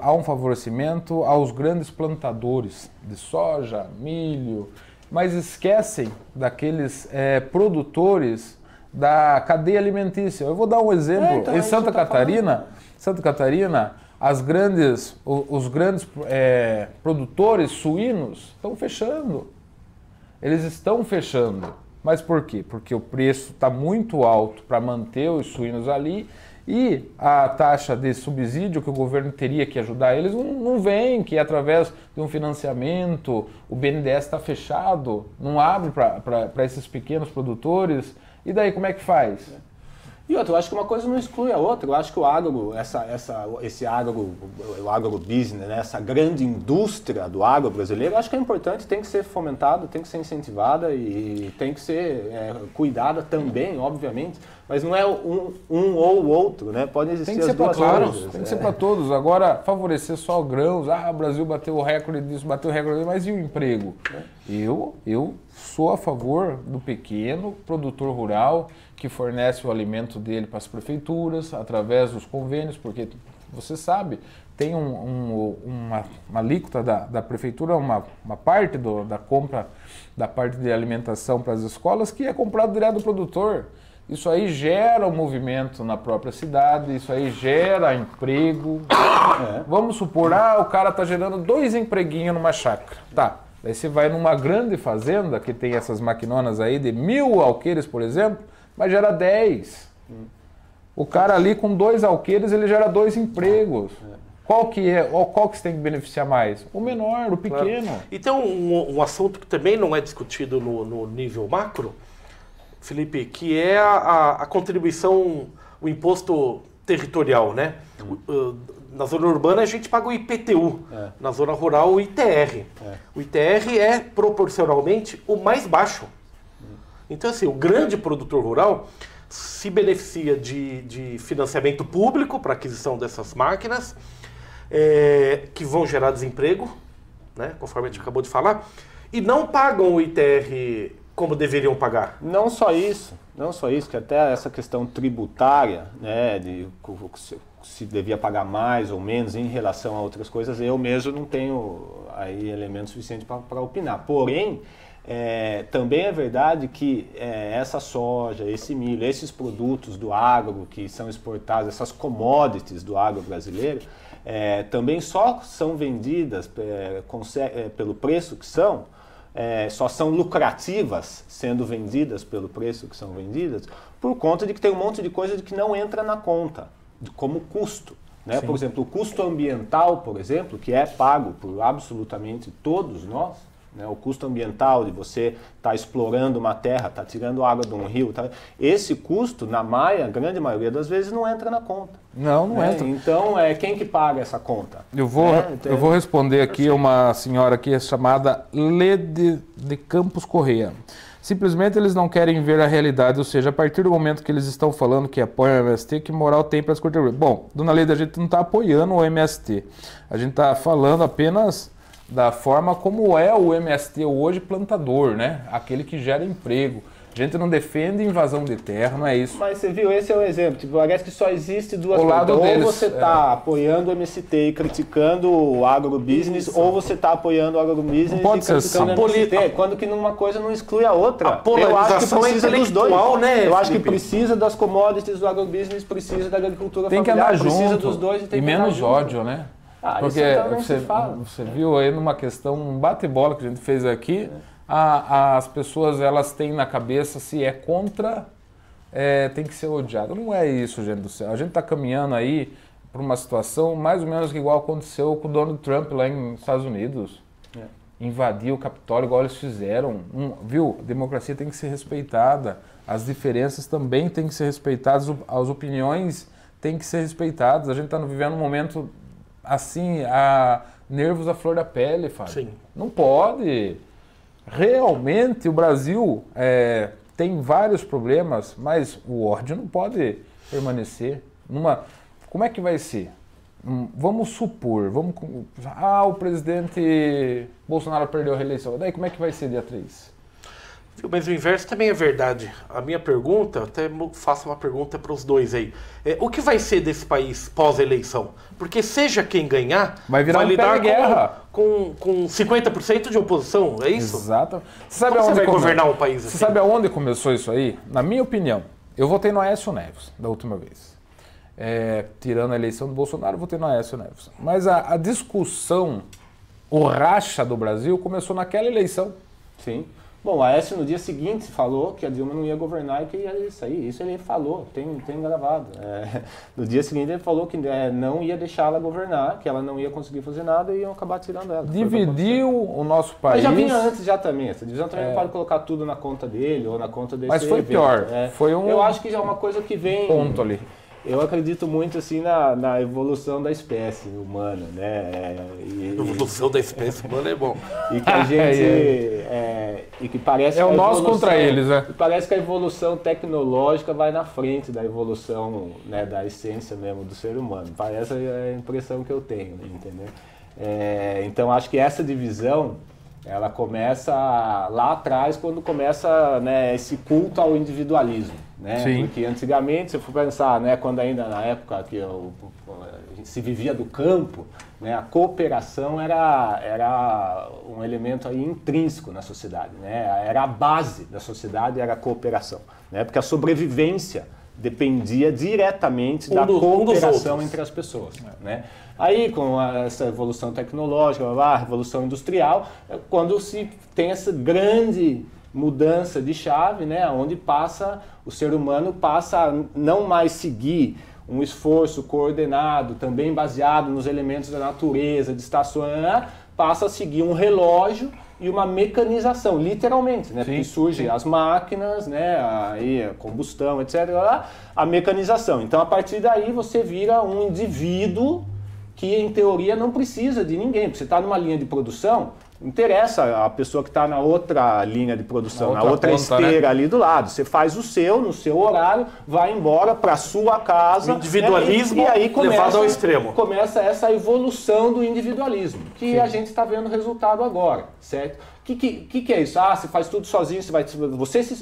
há um favorecimento aos grandes plantadores de soja, milho, mas esquecem daqueles produtores da cadeia alimentícia. Eu vou dar um exemplo. Em Santa Catarina, os grandes produtores suínos estão fechando. Eles estão fechando. Mas por quê? Porque o preço está muito alto para manter os suínos ali e a taxa de subsídio que o governo teria que ajudar eles não vem, que através de um financiamento, o BNDES está fechado, não abre para esses pequenos produtores. E daí como é que faz? E outra, eu acho que uma coisa não exclui a outra. Eu acho que o agro, o agrobusiness, né, essa grande indústria do agro brasileiro, eu acho que é importante, tem que ser fomentada, tem que ser incentivada e tem que ser cuidada também, obviamente. Mas não é um ou o outro, né? Pode existir as duas coisas. Tem que ser para todos. Agora, favorecer só grãos, o Brasil bateu o recorde disso, bateu o recorde disso, mas e o emprego? Eu sou a favor do pequeno produtor rural que fornece o alimento dele para as prefeituras, através dos convênios, porque você sabe, tem uma alíquota da prefeitura, uma parte da compra da parte de alimentação para as escolas que é comprado direto do produtor. Isso aí gera um movimento na própria cidade, isso aí gera emprego. Vamos supor, o cara está gerando 2 empreguinhos numa chácara. Tá, daí você vai numa grande fazenda, que tem essas maquinonas aí de 1000 alqueires, por exemplo, mas gera 10. O cara ali com 2 alqueires, ele gera 2 empregos. Qual que você tem que beneficiar mais? O menor, o pequeno. Claro. E tem um assunto que também não é discutido no nível macro, Felipe, que é a contribuição, o imposto territorial, né? Na zona urbana a gente paga o IPTU, na zona rural o ITR. O ITR é proporcionalmente o mais baixo. Então assim, o grande produtor rural se beneficia de financiamento público para aquisição dessas máquinas, que vão gerar desemprego, né? Conforme a gente acabou de falar, e não pagam o ITR como deveriam pagar. Não só isso, que até essa questão tributária, né, de se devia pagar mais ou menos em relação a outras coisas, eu mesmo não tenho aí elementos suficientes para opinar. Porém, também é verdade que essa soja, esse milho, esses produtos do agro que são exportados, essas commodities do agro brasileiro, também só são vendidas pelo preço que são, só são lucrativas sendo vendidas pelo preço que são vendidas, por conta de que tem um monte de coisa que não entra na conta, como custo. Né? Por exemplo, o custo ambiental, por exemplo, que é pago por absolutamente todos nós, né? O custo ambiental de você estar explorando uma terra, estar tirando água de um rio, esse custo, na grande maioria das vezes, não entra na conta. Não entra. Então, quem que paga essa conta? Eu vou responder aqui uma senhora aqui chamada Lede de Campos Correia. Simplesmente eles não querem ver a realidade, ou seja, a partir do momento que eles estão falando que apoiam o MST, que moral tem para as contribuir? Bom, dona Lede, a gente não está apoiando o MST. A gente está falando apenas da forma como é o MST hoje plantador, né? Aquele que gera emprego. A gente não defende invasão de terra, não é isso. Mas você viu, esse é o exemplo. Tipo, parece que só existe duas coisas. Ou você está apoiando o MST e criticando o agrobusiness, ou você está apoiando o agrobusiness e criticando o MST. Quando que uma coisa não exclui a outra. A polarização eu acho que precisa dos dois. Né, eu acho que precisa das commodities do agrobusiness, precisa da agricultura tem familiar, que andar precisa junto, dos dois e tem e que menos andar junto. ódio, né? Porque você viu aí numa questão, um bate-bola que a gente fez aqui, as pessoas elas têm na cabeça se é contra, tem que ser odiado. Não é isso, gente do céu. A gente está caminhando aí para uma situação mais ou menos igual aconteceu com o Donald Trump lá nos Estados Unidos. Invadir o Capitólio igual eles fizeram. Viu? A democracia tem que ser respeitada. As diferenças também têm que ser respeitadas. As opiniões têm que ser respeitadas. A gente está vivendo um momento assim, nervos à flor da pele, Fábio. Sim. Não pode. Realmente o Brasil tem vários problemas, mas o ódio não pode permanecer. Como é que vai ser? Vamos supor, o presidente Bolsonaro perdeu a reeleição. Daí como é que vai ser dia 3? Mas o inverso também é verdade. A minha pergunta, até faço uma pergunta para os dois aí. O que vai ser desse país pós-eleição? Porque seja quem ganhar, vai lidar guerra com 50% de oposição, é isso? Exato. Você vai governar um país assim? Você sabe aonde começou isso aí? Na minha opinião, eu votei no Aécio Neves da última vez. Tirando a eleição do Bolsonaro, eu votei no Aécio Neves. Mas a discussão, o racha do Brasil começou naquela eleição. Sim. Bom, o Aécio no dia seguinte falou que a Dilma não ia governar e que ia sair. Isso ele falou, tem gravado. No dia seguinte ele falou que não ia deixar ela governar, que ela não ia conseguir fazer nada e iam acabar tirando ela. Dividiu o nosso país. Mas já vinha antes já também. Essa divisão também não pode colocar tudo na conta dele ou na conta desse Mas foi evento. pior. Eu acho que já é uma coisa que vem... Ponto ali. Eu acredito muito assim na evolução da espécie humana, né? Evolução da espécie humana é bom. E que a gente e que parece o nós contra eles, né? Parece que a evolução tecnológica vai na frente da evolução, né, da essência mesmo do ser humano. Essa é a impressão que eu tenho, entendeu? Então acho que essa divisão ela começa lá atrás, quando começa, né, esse culto ao individualismo, né? Sim. Porque antigamente, se eu for pensar, né, quando ainda na época que a gente se vivia do campo, né, a cooperação era um elemento aí intrínseco na sociedade, né? Era a base da sociedade, era a cooperação, né? Porque a sobrevivência dependia diretamente da cooperação entre as pessoas, né? Aí, com essa evolução tecnológica, a revolução industrial, quando se tem essa grande mudança de chave, né, onde o ser humano passa a não mais seguir um esforço coordenado, também baseado nos elementos da natureza, de estações, passa a seguir um relógio e uma mecanização, literalmente, né? Porque surgem as máquinas, né? Aí a combustão, etc. A mecanização. Então, a partir daí, você vira um indivíduo que, em teoria, não precisa de ninguém. Porque você está numa linha de produção, não interessa a pessoa que está na outra linha de produção, na outra esteira, né, ali do lado. Você faz o seu, no seu horário, vai embora para a sua casa. O individualismo, né? E aí levado ao extremo. Começa essa evolução do individualismo, que a gente está vendo resultado agora, certo? O que é isso? Você faz tudo sozinho,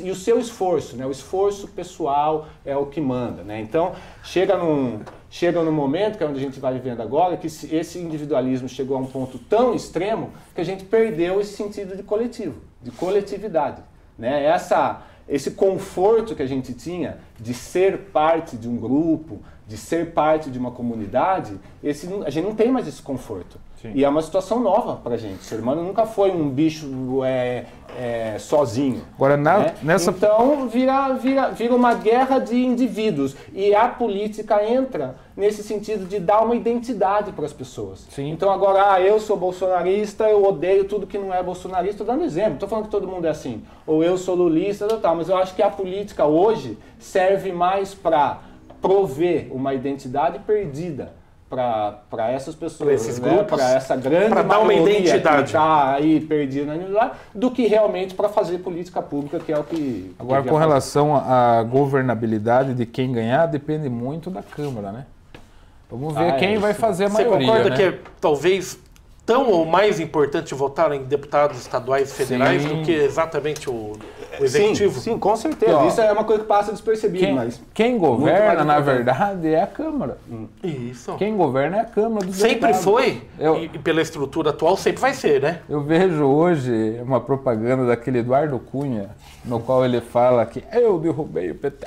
e o seu esforço, né? O esforço pessoal é o que manda, né? Então, chega num momento, que é onde a gente vai vivendo agora, que esse individualismo chegou a um ponto tão extremo que a gente perdeu esse sentido de coletivo, de coletividade, né? Esse conforto que a gente tinha de ser parte de um grupo, de ser parte de uma comunidade, a gente não tem mais esse conforto. Sim. E é uma situação nova pra gente. O ser humano nunca foi um bicho sozinho. Agora, né? Então, vira uma guerra de indivíduos. E a política entra nesse sentido de dar uma identidade para as pessoas. Sim. Então, agora, eu sou bolsonarista, eu odeio tudo que não é bolsonarista. Estou dando exemplo, estou falando que todo mundo é assim. Ou eu sou lulista, tal, mas eu acho que a política hoje serve mais para prover uma identidade perdida para essas pessoas, para esses grupos, para essa grande para dar uma identidade que está aí perdida na identidade, do que realmente para fazer política pública, que é o que... Agora, com relação à governabilidade de quem ganhar, depende muito da Câmara, né? Vamos ver quem vai fazer a maioria. Você concorda, né? que talvez tão ou mais importante votar em deputados estaduais e federais do que exatamente o executivo? Sim, com certeza. Isso é uma coisa que passa despercebido, mas... Quem governa, na verdade, é a Câmara. Isso. Quem governa é a Câmara dos Sempre deputados. foi, e pela estrutura atual, sempre vai ser, né? Eu vejo hoje uma propaganda daquele Eduardo Cunha, no qual ele fala que eu derrubei o PT,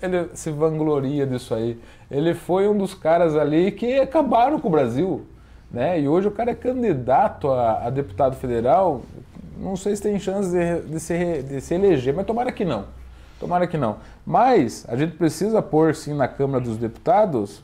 ele se vangloria disso aí. Ele foi um dos caras ali que acabaram com o Brasil, né? E hoje o cara é candidato a deputado federal, não sei se tem chance de se eleger, mas tomara que não. Tomara que não. Mas a gente precisa pôr, sim, na Câmara dos Deputados,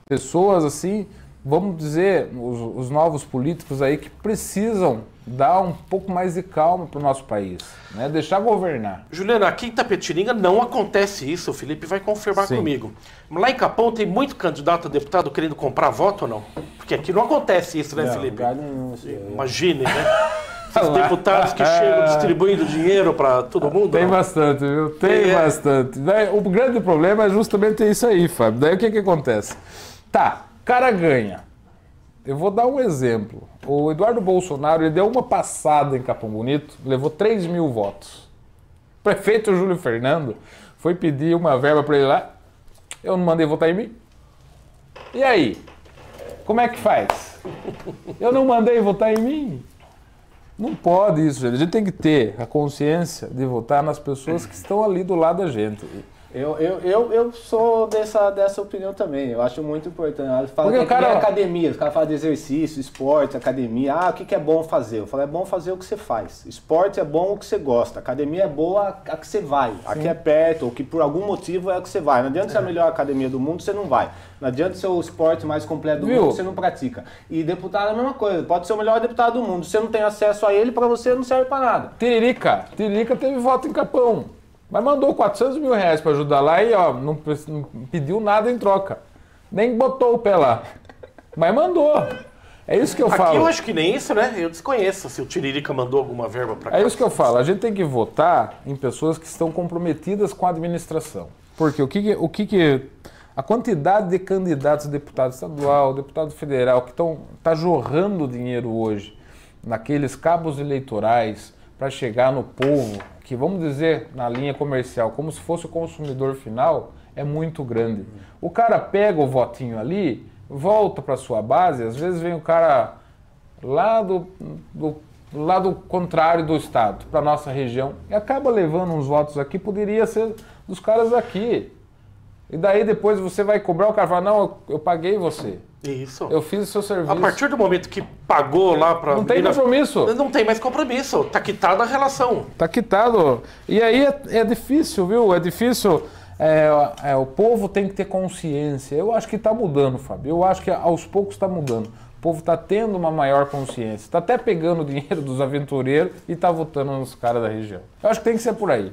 pessoas assim, vamos dizer, os novos políticos aí que precisam dar um pouco mais de calma para o nosso país, né? Deixar governar. Juliana, aqui em Itapetininga não acontece isso, o Felipe vai confirmar comigo. Lá em Capão tem muito candidato a deputado querendo comprar voto ou não? Porque aqui não acontece isso, né, Felipe? Imagine, né? Esses deputados que chegam distribuindo dinheiro para todo mundo. Tem bastante, viu? Tem bastante. O grande problema é justamente isso aí, Fábio. Daí o que acontece? Tá, cara ganha. Eu vou dar um exemplo. O Eduardo Bolsonaro, ele deu uma passada em Capão Bonito, levou 3 mil votos. O prefeito Júlio Fernando foi pedir uma verba para ele lá. Eu não mandei votar em mim. E aí? Como é que faz? Eu não mandei votar em mim. Não pode isso, gente. A gente tem que ter a consciência de votar nas pessoas que estão ali do lado da gente. Eu sou dessa opinião também. Eu acho muito importante. Fala que é academia, os caras falam de exercício, esporte, academia. O que é bom fazer? Eu falo, é bom fazer o que você faz. Esporte é bom o que você gosta. Academia é boa a que você vai. A que é perto, ou que por algum motivo é a que você vai. Não adianta ser a melhor academia do mundo, você não vai. Não adianta ser o esporte mais completo do mundo, você não pratica. E deputado é a mesma coisa. Pode ser o melhor deputado do mundo. Se você não tem acesso a ele, para você não serve para nada. Tiririca teve voto em Capão. Mas mandou 400 mil reais para ajudar lá e ó, não pediu nada em troca. Nem botou o pé lá. Mas mandou. É isso que eu falo. Aqui eu acho que nem isso, né? Eu desconheço se o Tiririca mandou alguma verba para cá. É isso que eu falo. A gente tem que votar em pessoas que estão comprometidas com a administração. Porque a quantidade de candidatos a deputado estadual, deputado federal, que tá jorrando dinheiro hoje naqueles cabos eleitorais para chegar no povo, que vamos dizer na linha comercial, como se fosse o consumidor final, é muito grande. O cara pega o votinho ali, volta para sua base, às vezes vem o cara lá do lado contrário do estado, para nossa região, e acaba levando uns votos aqui, poderia ser dos caras daqui. E daí depois você vai cobrar, o cara fala, não, eu paguei você. Isso. Eu fiz o seu serviço. A partir do momento que pagou lá para... Não tem compromisso. Não tem mais compromisso. Tá quitada a relação. Tá quitado. E aí é difícil, viu? É difícil. O povo tem que ter consciência. Eu acho que está mudando, Fábio. Eu acho que aos poucos está mudando. O povo está tendo uma maior consciência. Está até pegando o dinheiro dos aventureiros e está votando nos caras da região. Eu acho que tem que ser por aí.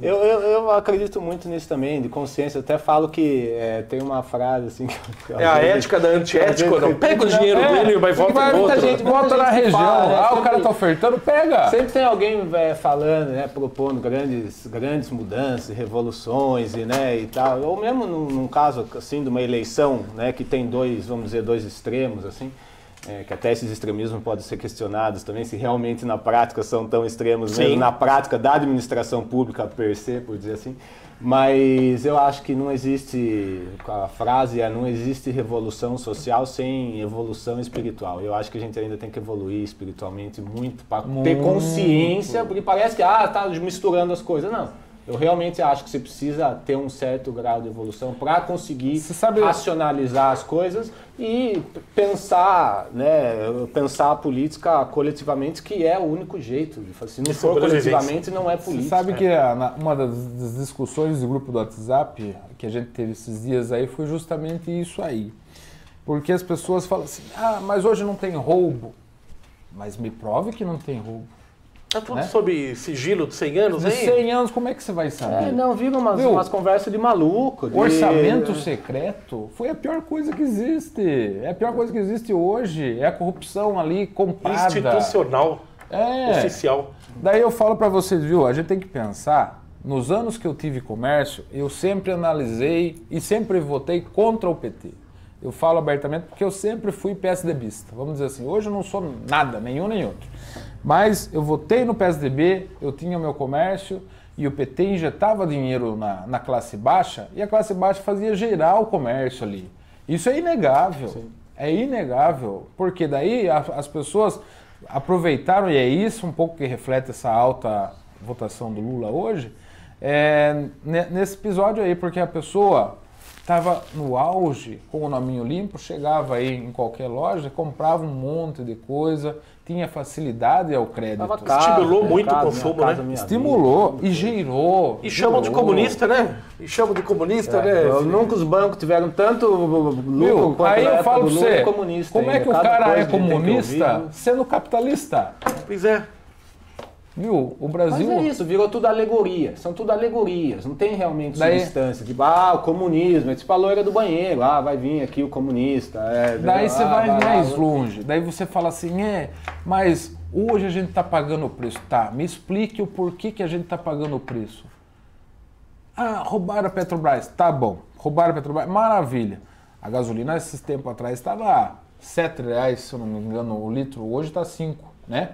Eu acredito muito nisso também, de consciência. Eu até falo que tem uma frase assim... a ética da antiética, não? Pega o dinheiro dele e vai votar no outro. Muita gente vota na região. O cara tá ofertando, pega. Sempre tem alguém falando, né, propondo grandes mudanças, revoluções e tal. Ou mesmo num caso assim de uma eleição, né, que tem dois extremos, assim. Que até esses extremismos podem ser questionados também, se realmente na prática são tão extremos mesmo, na prática da administração pública per se, por dizer assim. Mas eu acho que não existe, a frase é, não existe revolução social sem evolução espiritual. Eu acho que a gente ainda tem que evoluir espiritualmente muito para ter consciência, porque parece que tá misturando as coisas. Não. Eu realmente acho que você precisa ter um certo grau de evolução para conseguir racionalizar as coisas e pensar a política coletivamente, que é o único jeito. Se não for coletivamente, não é política. Você sabe que uma das discussões do grupo do WhatsApp que a gente teve esses dias aí foi justamente isso aí. Porque as pessoas falam assim, mas hoje não tem roubo. Mas me prove que não tem roubo. Tá tudo sob sigilo de 100 anos, hein? De 100 anos, como é que você vai saber? Viram umas conversas de maluco. Orçamento secreto foi a pior coisa que existe. É a pior coisa que existe hoje. É a corrupção ali comprada. Institucional. Oficial. Daí eu falo pra vocês, viu? A gente tem que pensar, nos anos que eu tive comércio, eu sempre analisei e sempre votei contra o PT. Eu falo abertamente porque eu sempre fui PSDBista. Vamos dizer assim, hoje eu não sou nada, nenhum nem outro. Mas eu votei no PSDB, eu tinha o meu comércio e o PT injetava dinheiro na classe baixa e a classe baixa fazia gerar o comércio ali. Isso é inegável. Sim. É inegável. Porque daí as pessoas aproveitaram, e é isso um pouco que reflete essa alta votação do Lula hoje, nesse episódio aí, porque a pessoa estava no auge, com o nominho limpo, chegava aí em qualquer loja, comprava um monte de coisa, tinha facilidade ao crédito. Estimulou muito o consumo, né? Estimulou e gerou. E chamam de comunista, né? Nunca os bancos tiveram tanto lucro quanto aí eu falo pra você, comunista. Como é que o cara é comunista sendo capitalista? Pois é. Viu? O Brasil... Mas é isso, virou tudo alegoria. São tudo alegorias. Não tem realmente substância. Tipo, o comunismo. Esse falou era do banheiro. Vai vir aqui o comunista. Daí você vai mais longe. Daí você fala assim, mas hoje a gente está pagando o preço. Tá, me explique o porquê que a gente está pagando o preço. Roubaram a Petrobras. Tá bom, roubaram a Petrobras. Maravilha. A gasolina, esses tempos atrás, estava R$ 7,00, se eu não me engano, o litro. Hoje está 5, né?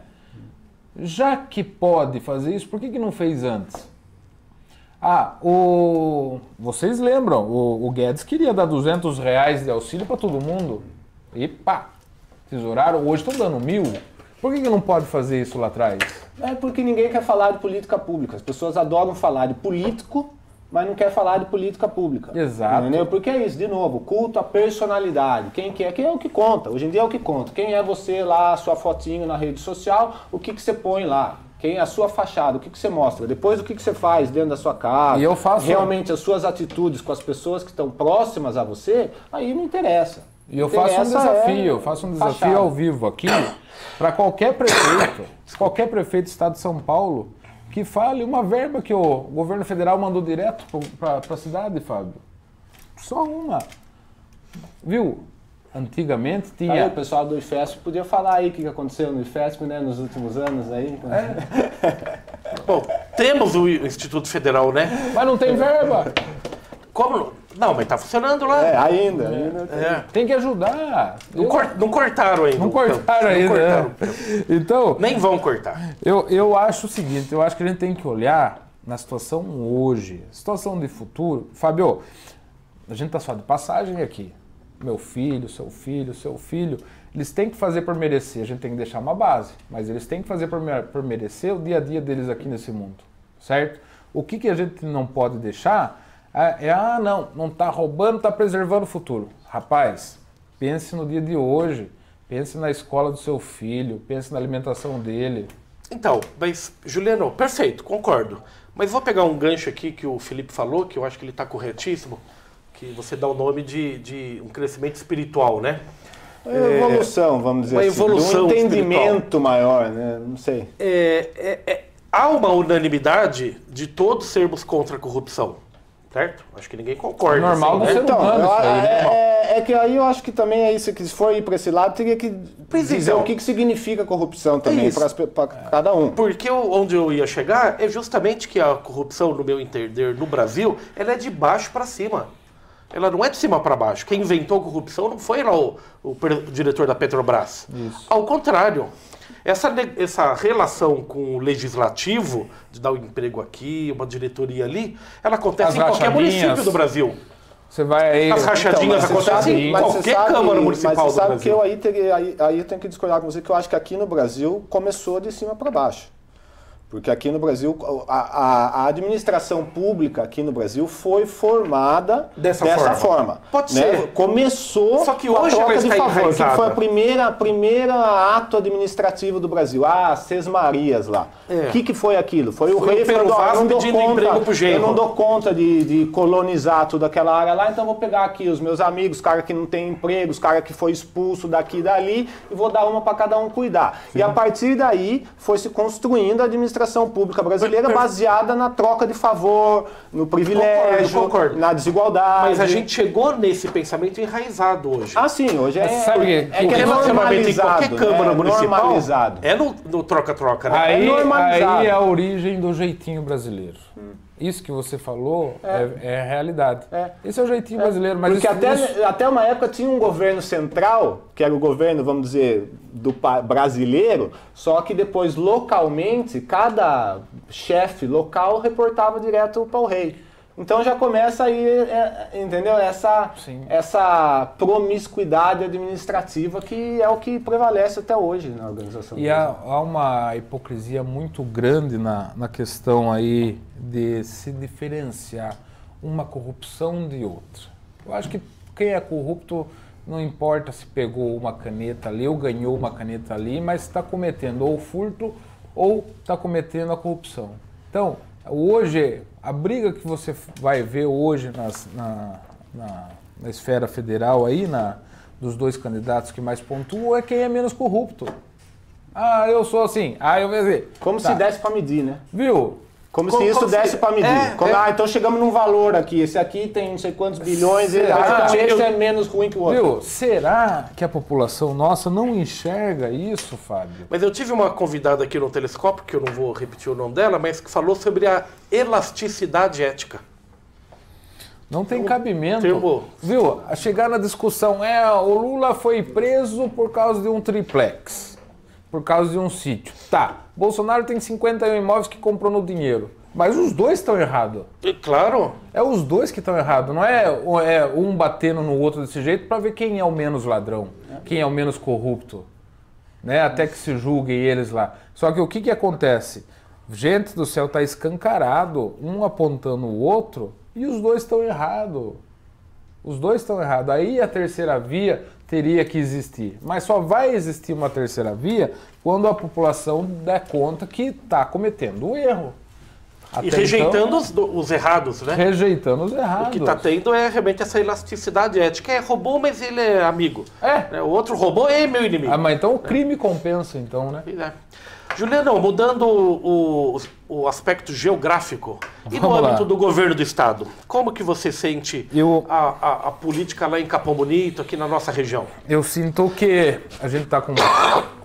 Já que pode fazer isso, por que não fez antes? Vocês lembram, o Guedes queria dar R$200 de auxílio para todo mundo. E pá, tesouraram, hoje estão dando 1.000. Por que não pode fazer isso lá atrás? É porque ninguém quer falar de política pública. As pessoas adoram falar de político, mas não quer falar de política pública. Exato. Entendeu? Porque é isso, de novo, culto à personalidade. Quem é o que conta. Hoje em dia é o que conta. Quem é você lá, sua fotinho na rede social, o que você põe lá. Quem é a sua fachada, o que você mostra. Depois o que você faz dentro da sua casa. E eu faço... Realmente as suas atitudes com as pessoas que estão próximas a você, aí não interessa. E eu faço um desafio ao vivo aqui para qualquer prefeito do estado de São Paulo que fale uma verba que o governo federal mandou direto para a cidade, Fábio. Só uma. Viu? Antigamente tinha... Aí o pessoal do IFESP podia falar aí o que aconteceu no IFESP, né, nos últimos anos aí. Bom, temos o Instituto Federal, né? Mas não tem verba. Como? Não, mas tá funcionando lá. Ainda. Tem que ajudar. Não cortaram ainda. Não cortaram ainda. Então... Nem vão cortar. Eu acho o seguinte, eu acho que a gente tem que olhar na situação hoje, situação de futuro. Fábio, a gente tá só de passagem aqui. Meu filho, seu filho, eles têm que fazer por merecer. A gente tem que deixar uma base, mas eles têm que fazer por merecer o dia a dia deles aqui nesse mundo, certo? O que a gente não pode deixar não tá roubando, tá preservando o futuro. Rapaz, pense no dia de hoje, pense na escola do seu filho, pense na alimentação dele. Então, mas, Juliano, perfeito, concordo. Mas vou pegar um gancho aqui que o Felipe falou, que eu acho que ele está corretíssimo, que você dá o nome de um crescimento espiritual, né? Uma evolução, vamos dizer uma assim. Evolução um entendimento espiritual maior, né? Não sei. Há uma unanimidade de todos sermos contra a corrupção, certo? Acho que ninguém concorda. É normal do ser humano. É que aí eu acho que também é isso, que se for ir para esse lado, teria que dizer o que significa corrupção também para cada um. Porque onde eu ia chegar é justamente que a corrupção, no meu entender, no Brasil, ela é de baixo para cima. Ela não é de cima para baixo. Quem inventou a corrupção não foi lá o diretor da Petrobras. Isso. Ao contrário. Essa relação com o legislativo, de dar um emprego aqui, uma diretoria ali, ela acontece em qualquer município do Brasil. Você vai aí... As rachadinhas acontecem em qualquer Câmara Municipal do Brasil. Mas você sabe que aí eu tenho que discordar com você, que eu acho que aqui no Brasil começou de cima para baixo. Porque aqui no Brasil, a administração pública aqui no Brasil foi formada dessa forma. Pode né? ser. Começou só que hoje com a troca de favor, enraizada. que foi a primeira ato administrativo do Brasil. Sesmarias lá. O que foi aquilo? Foi o rei falando, pedindo emprego pro genro. Eu não dou conta de colonizar toda aquela área lá, então vou pegar aqui os meus amigos, os caras que não têm emprego, os caras que foi expulso daqui e dali, e vou dar uma para cada um cuidar. Sim. E a partir daí foi se construindo a administração pública brasileira baseada na troca de favor, no privilégio, concordo. na desigualdade. Mas a gente chegou nesse pensamento enraizado hoje. Sim, hoje é normalizado. Em qualquer Câmara Municipal normalizado. É no troca-troca, né? Aí é a origem do jeitinho brasileiro. Isso que você falou é a realidade. Esse é o jeitinho brasileiro. Mas porque até uma época tinha um governo central, que era o governo, vamos dizer, do brasileiro, só que depois, localmente, cada chefe local reportava direto para o rei. Então já começa aí, entendeu? Essa promiscuidade administrativa que é o que prevalece até hoje na organização. E há uma hipocrisia muito grande na questão aí de se diferenciar uma corrupção de outra. Eu acho que quem é corrupto não importa se pegou uma caneta ali ou ganhou uma caneta ali, mas está cometendo ou furto ou está cometendo a corrupção. Então, hoje, a briga que você vai ver hoje na esfera federal aí, dos dois candidatos que mais pontuam, é quem é menos corrupto. Ah, eu sou assim. Ah, eu vou dizer. Como se desse para medir, né? Viu? Como se isso desse para medir. Então chegamos num valor aqui. Esse aqui tem não sei quantos bilhões. Então esse é menos ruim que o outro. Viu? Será que a população nossa não enxerga isso, Fábio? Mas eu tive uma convidada aqui no Telescópio, que eu não vou repetir o nome dela, mas que falou sobre a elasticidade ética. Não tem cabimento. Viu? A chegar na discussão, o Lula foi preso por causa de um triplex. Por causa de um sítio. Tá, Bolsonaro tem 51 imóveis que comprou no dinheiro. Mas os dois estão errados. Claro. É os dois que estão errados. Não é um batendo no outro desse jeito para ver quem é o menos ladrão. Quem é o menos corrupto. Né? Até que se julguem eles lá. Só que o que acontece? Gente do céu, tá escancarado. Um apontando o outro e os dois estão errados. Os dois estão errados. Aí a terceira via teria que existir. Mas só vai existir uma terceira via quando a população der conta que está cometendo um erro. E rejeitando os errados, né? Rejeitando os errados. O que está tendo é realmente essa elasticidade ética. Roubou, mas ele é amigo. O outro roubou, é meu inimigo. Mas então o crime compensa, então, né? Juliano, mudando o aspecto geográfico e no âmbito do governo do estado, como que você sente a política lá em Capão Bonito, aqui na nossa região? Eu sinto que a gente está com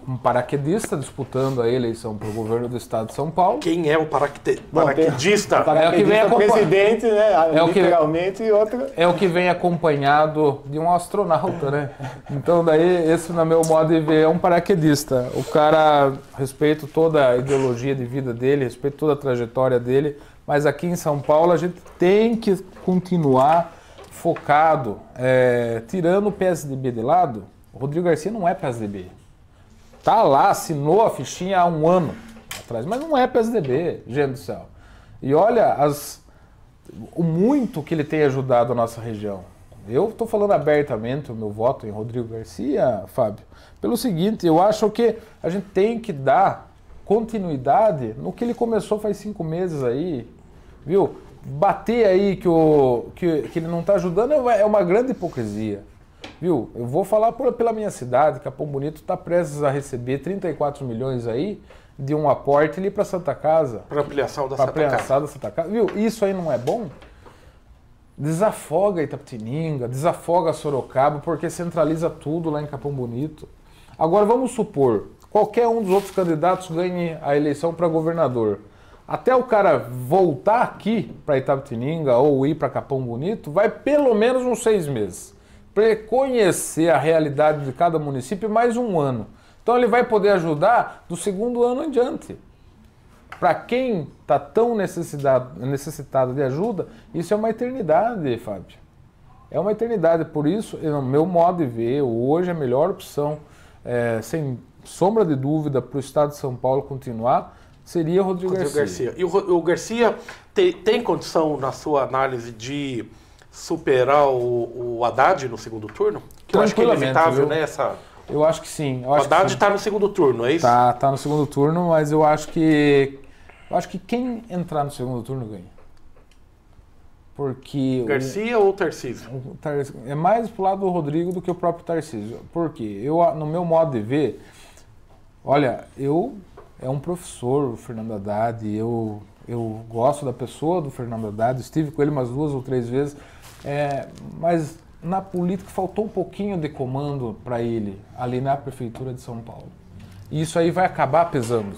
um paraquedista disputando a eleição para o governo do estado de São Paulo. Quem é o paraquedista? É o que vem presidente, né? Literalmente, e outro... É o que vem acompanhado de um astronauta, né? Então daí, esse no meu modo de ver é um paraquedista. O cara, respeito toda a ideologia de vida dele, respeito toda a trajetória dele, mas aqui em São Paulo a gente tem que continuar focado, tirando o PSDB de lado. O Rodrigo Garcia não é PSDB. Tá lá, assinou a fichinha há um ano atrás, mas não é PSDB, gente do céu. E olha o muito que ele tem ajudado a nossa região. Eu estou falando abertamente o meu voto em Rodrigo Garcia, Fábio, pelo seguinte, eu acho que a gente tem que dar continuidade no que ele começou faz 5 meses aí, viu? Bater aí que ele não está ajudando é uma grande hipocrisia. Viu? Eu vou falar pela minha cidade, Capão Bonito está prestes a receber 34 milhões aí de um aporte ali para Santa Casa. Para ampliação da Santa Casa. Viu? Isso aí não é bom? Desafoga Itapetininga, desafoga Sorocaba, porque centraliza tudo lá em Capão Bonito. Agora vamos supor, qualquer um dos outros candidatos ganhe a eleição para governador. Até o cara voltar aqui para Itapetininga ou ir para Capão Bonito, vai pelo menos uns 6 meses. Para conhecer a realidade de cada município mais um ano. Então ele vai poder ajudar do 2º ano em diante. Para quem está tão necessitado de ajuda, isso é uma eternidade, Fábio. É uma eternidade. Por isso, no meu modo de ver, hoje a melhor opção, sem sombra de dúvida, para o estado de São Paulo continuar, seria Rodrigo Garcia. E o Garcia tem condição, na sua análise, de superar o Haddad no 2º turno? Que eu acho que é inevitável, né? Eu acho que sim. O Haddad está no 2º turno, é isso? Tá no 2º turno, mas eu acho que quem entrar no 2º turno ganha. Porque Garcia ou Tarcísio? É mais pro lado do Rodrigo do que o próprio Tarcísio. Por quê? No meu modo de ver, olha, é um professor, o Fernando Haddad, eu gosto da pessoa do Fernando Haddad, estive com ele umas 2 ou 3 vezes, mas na política faltou um pouquinho de comando para ele ali na Prefeitura de São Paulo. E isso aí vai acabar pesando.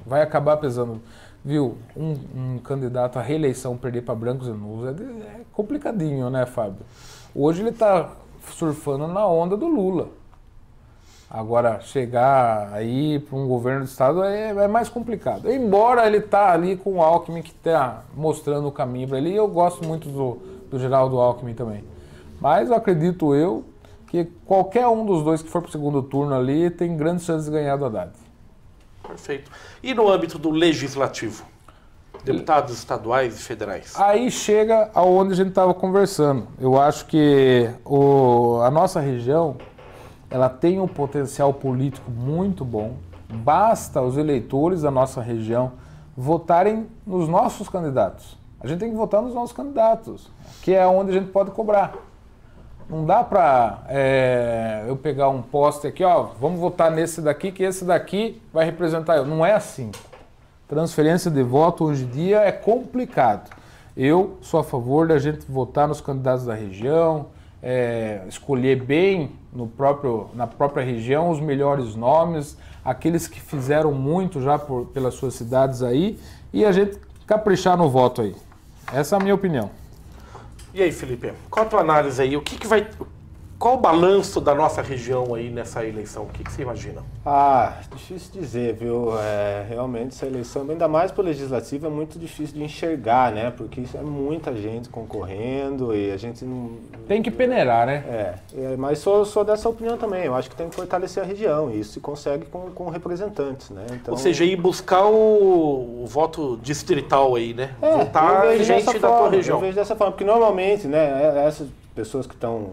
vai acabar pesando. Viu, um candidato à reeleição perder para brancos e nulos é complicadinho, né, Fábio? Hoje ele está surfando na onda do Lula. Agora, chegar aí para um governo do estado é mais complicado. Embora ele tá ali com o Alckmin que está mostrando o caminho para ele, e eu gosto muito do Geraldo Alckmin também. Mas acredito eu que qualquer um dos dois que for para o segundo turno ali tem grandes chances de ganhar do Haddad. Perfeito. E no âmbito do legislativo? Deputados estaduais e federais? Aí chega aonde a gente estava conversando. Eu acho que a nossa região ela tem um potencial político muito bom. Basta os eleitores da nossa região votarem nos nossos candidatos. A gente tem que votar nos nossos candidatos, que é onde a gente pode cobrar. Não dá para eu pegar um poste aqui, ó, vamos votar nesse daqui, que esse daqui vai representar eu. Não é assim. Transferência de voto hoje em dia é complicado. Eu sou a favor da gente votar nos candidatos da região, escolher bem na própria região os melhores nomes, aqueles que fizeram muito já pelas suas cidades aí, e a gente caprichar no voto aí. Essa é a minha opinião. E aí, Felipe, qual a tua análise aí? Qual o balanço da nossa região aí nessa eleição? O que você imagina? Difícil dizer, viu? Realmente essa eleição, ainda mais para o legislativo, é muito difícil de enxergar, né? Porque isso é muita gente concorrendo e a gente não... Tem que peneirar, né? Mas sou dessa opinião também. Eu acho que tem que fortalecer a região e isso se consegue com representantes, né? Então... Ou seja, ir buscar o voto distrital aí, né? Votar gente da tua região. Eu vejo dessa forma, porque normalmente, né, essas pessoas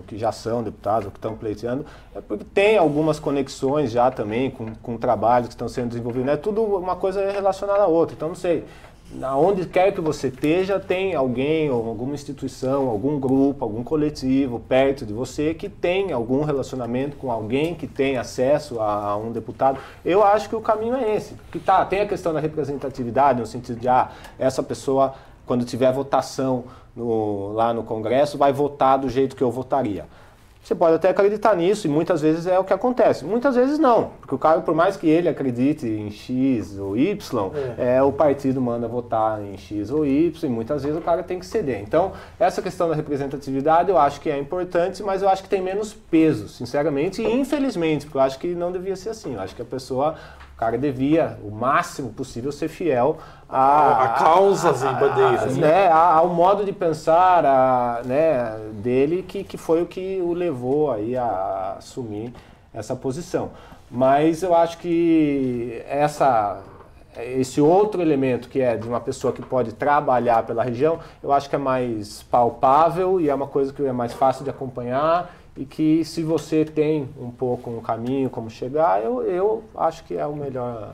que já são deputados ou que estão pleiteando, é porque tem algumas conexões já também com trabalhos que estão sendo desenvolvidos. Não é tudo uma coisa relacionada à outra. Então, não sei, aonde quer que você esteja, tem alguém ou alguma instituição, algum grupo, algum coletivo perto de você que tem algum relacionamento com alguém que tem acesso a um deputado. Eu acho que o caminho é esse. Que tem a questão da representatividade, no sentido de, essa pessoa, quando tiver votação lá no Congresso, vai votar do jeito que eu votaria. Você pode até acreditar nisso, e muitas vezes é o que acontece. Muitas vezes não, porque o cara, por mais que ele acredite em X ou Y, o partido manda votar em X ou Y, e muitas vezes o cara tem que ceder. Então, essa questão da representatividade eu acho que é importante, mas eu acho que tem menos peso, sinceramente, e infelizmente, porque eu acho que não devia ser assim. Eu acho que o cara devia, o máximo possível, ser fiel a causas e bandeiras, né? Ao modo de pensar dele, que foi o que o levou aí a assumir essa posição. Mas eu acho que esse outro elemento, que é de uma pessoa que pode trabalhar pela região, eu acho que é mais palpável e é uma coisa que é mais fácil de acompanhar, e que, se você tem um pouco um caminho como chegar, eu acho que é o melhor.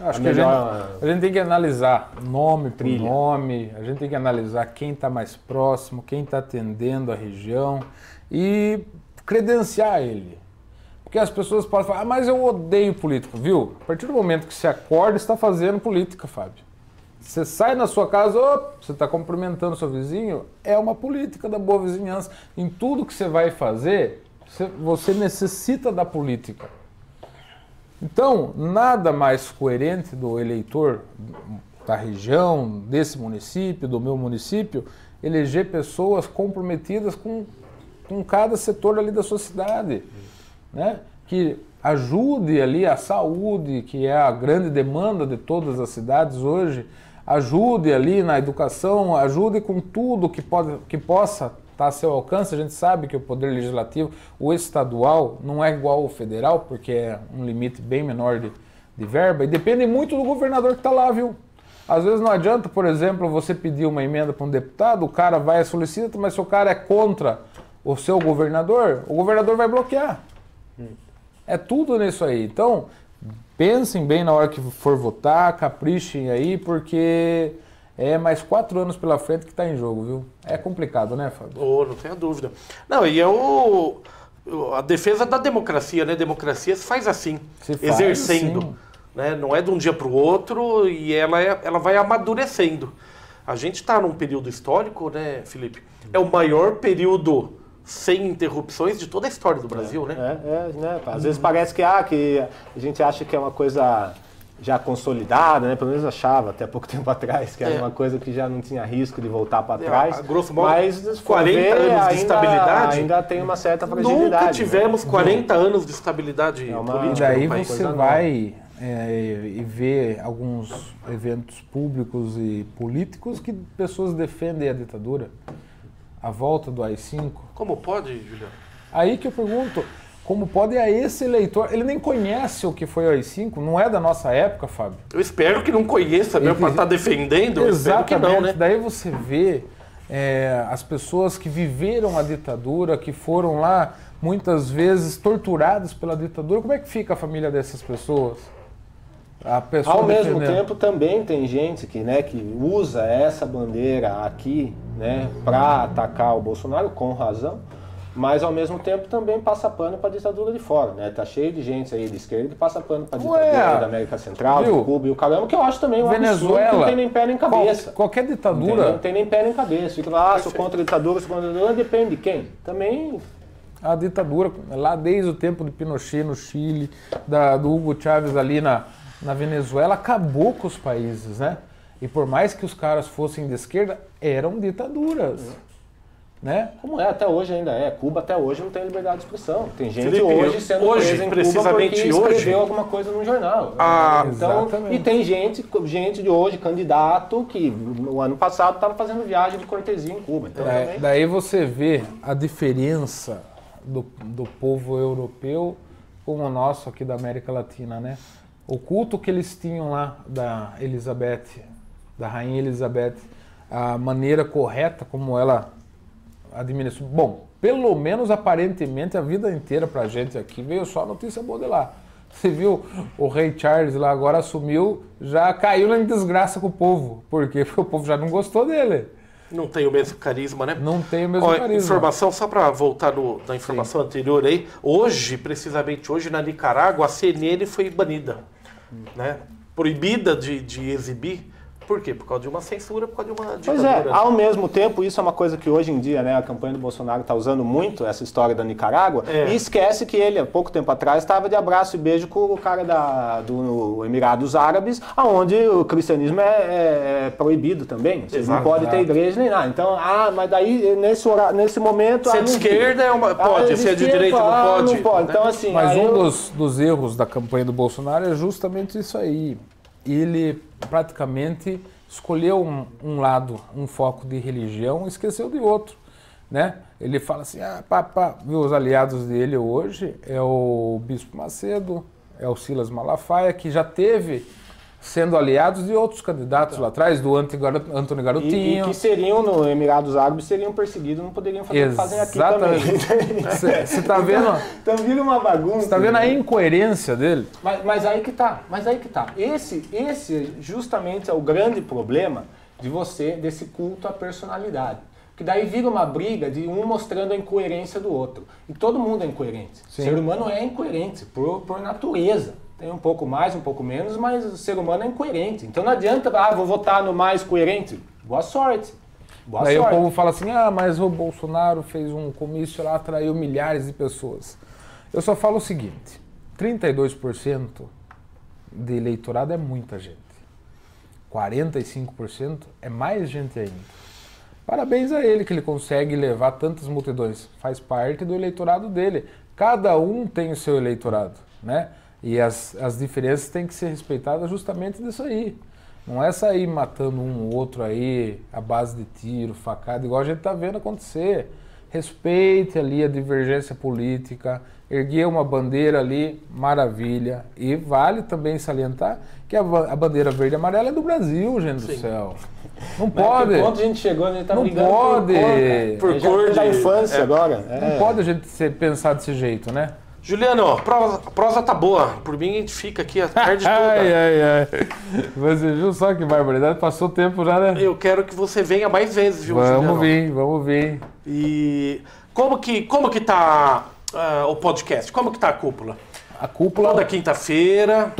Acho que a gente tem que analisar nome por nome, a gente tem que analisar quem está mais próximo, quem está atendendo a região e credenciar ele. Porque as pessoas podem falar, mas eu odeio político, viu? A partir do momento que você acorda, você está fazendo política, Fábio. Você sai na sua casa, você está cumprimentando seu vizinho, é uma política da boa vizinhança. Em tudo que você vai fazer, você necessita da política. Então, nada mais coerente do eleitor da região, desse município, do meu município, eleger pessoas comprometidas com cada setor ali da sua cidade, né? Que ajude ali a saúde, que é a grande demanda de todas as cidades hoje, ajude ali na educação, ajude com tudo que possa estar a seu alcance. A gente sabe que o poder legislativo, o estadual, não é igual ao federal, porque é um limite bem menor de verba, e depende muito do governador que está lá, viu? Às vezes não adianta, por exemplo, você pedir uma emenda para um deputado, o cara vai e solicita, mas se o cara é contra o seu governador, o governador vai bloquear. É tudo nisso aí. Então, pensem bem na hora que for votar, caprichem aí, porque é mais 4 anos pela frente que está em jogo, viu? É complicado, né, Fábio? Não tenha dúvida. Não, e a defesa da democracia, né? Democracia se faz assim, exercendo. Assim. Né? Não é de um dia para o outro, e ela vai amadurecendo. A gente está num período histórico, né, Felipe? É o maior período sem interrupções de toda a história do Brasil, né? Às vezes parece que a gente acha que é uma coisa já consolidada, né? Pelo menos achava até pouco tempo atrás, que era uma coisa que já não tinha risco de voltar para trás. Grosso modo, mas 40 anos de estabilidade. Ainda tem uma certa fragilidade. Nunca tivemos 40 anos de estabilidade política. E daí você vai e vê alguns eventos públicos e políticos que pessoas defendem a ditadura, a volta do AI-5. Como pode, Juliano? Aí que eu pergunto, como pode a esse eleitor... Ele nem conhece o que foi o AI-5, não é da nossa época, Fábio. Eu espero que não conheça, mesmo para estar defendendo, eu espero que não, né? Daí você vê as pessoas que viveram a ditadura, que foram lá, muitas vezes, torturadas pela ditadura. Como é que fica a família dessas pessoas? Ao mesmo tempo, também tem gente que usa essa bandeira aqui, né, para atacar o Bolsonaro, com razão, mas ao mesmo tempo também passa pano para a ditadura de fora, né? Tá cheio de gente aí de esquerda que passa pano para a ditadura da América Central, de Cuba e o caramba, que eu acho também um absurdo, que não tem nem pé nem cabeça. Qualquer ditadura... Não tem nem pé nem cabeça. Fica lá, sou contra a ditadura, sou contra a ditadura, depende de quem? Também... A ditadura, lá desde o tempo de Pinochet no Chile, do Hugo Chávez ali na Venezuela, acabou com os países, né? E por mais que os caras fossem de esquerda, eram ditaduras. Né? Como até hoje ainda é. Cuba até hoje não tem liberdade de expressão. Tem gente Felipe, hoje sendo presa em Cuba porque escreveu alguma coisa no jornal. Então, e tem gente de hoje, candidato, que no ano passado estava fazendo viagem de cortesia em Cuba. Então, daí você vê a diferença do povo europeu com o nosso aqui da América Latina, né? O culto que eles tinham lá da Elizabeth, da Rainha Elizabeth, a maneira correta como ela administrou. Bom, pelo menos aparentemente a vida inteira pra gente aqui veio só notícia boa de lá. Você viu o rei Charles lá agora assumiu, já caiu em desgraça com o povo. Por quê? Porque o povo já não gostou dele. Não tem o mesmo carisma, né? Não tem o mesmo carisma. Informação, só para voltar na informação anterior aí, hoje, precisamente hoje, na Nicarágua, a CNN foi banida, né? Proibida de exibir. Por quê? Por causa de uma censura, por causa de uma ditadura. Pois é, ao mesmo tempo, isso é uma coisa que hoje em dia, né, a campanha do Bolsonaro está usando muito, essa história da Nicarágua, e esquece que ele, há pouco tempo atrás, estava de abraço e beijo com o cara do Emirados Árabes, onde o cristianismo é proibido também. Você não pode ter igreja nem nada. Então, mas daí, nesse momento... Se é de esquerda, pode. Se é de direita, não pode. Não pode. Então, assim, mas dos erros da campanha do Bolsonaro é justamente isso aí. Ele praticamente escolheu um lado, um foco de religião e esqueceu de outro, né? Ele fala assim, viu, os aliados dele hoje é o Bispo Macedo, é o Silas Malafaia, que já teve sendo aliados de outros candidatos lá atrás, do Antônio Garotinho. E que seriam, no Emirados Árabes, seriam perseguidos, não poderiam fazer o que fazem aqui também. Você tá vendo? Então vira uma bagunça. Você tá vendo a incoerência dele? Mas aí que tá. Esse justamente é o grande problema desse culto à personalidade. Que daí vira uma briga de um mostrando a incoerência do outro. E todo mundo é incoerente. Sim. O ser humano é incoerente, por natureza. Tem um pouco mais, um pouco menos, mas o ser humano é incoerente. Então não adianta, vou votar no mais coerente. Boa sorte. Daí o povo fala assim, mas o Bolsonaro fez um comício lá, atraiu milhares de pessoas. Eu só falo o seguinte, 32% de eleitorado é muita gente. 45% é mais gente ainda. Parabéns a ele que ele consegue levar tantas multidões. Faz parte do eleitorado dele. Cada um tem o seu eleitorado, né? E as diferenças têm que ser respeitadas justamente disso aí. Não é sair matando um ou outro aí à base de tiro, facada, igual a gente está vendo acontecer. Respeite ali a divergência política, erguer uma bandeira ali, maravilha. E vale também salientar que a bandeira verde e amarela é do Brasil, gente do céu. Não pode. Por quanto a gente chegou, a gente tá não pode. Por cor da infância agora. Não pode a gente pensar desse jeito, né? Juliano, a prosa tá boa. Por mim, a gente fica aqui a tarde toda. Você viu só que barbaridade? Passou o tempo já, né? Eu quero que você venha mais vezes, viu, Juliano? Vamos vir. E como que tá o podcast? Como que tá a cúpula? A cúpula... Toda quinta-feira.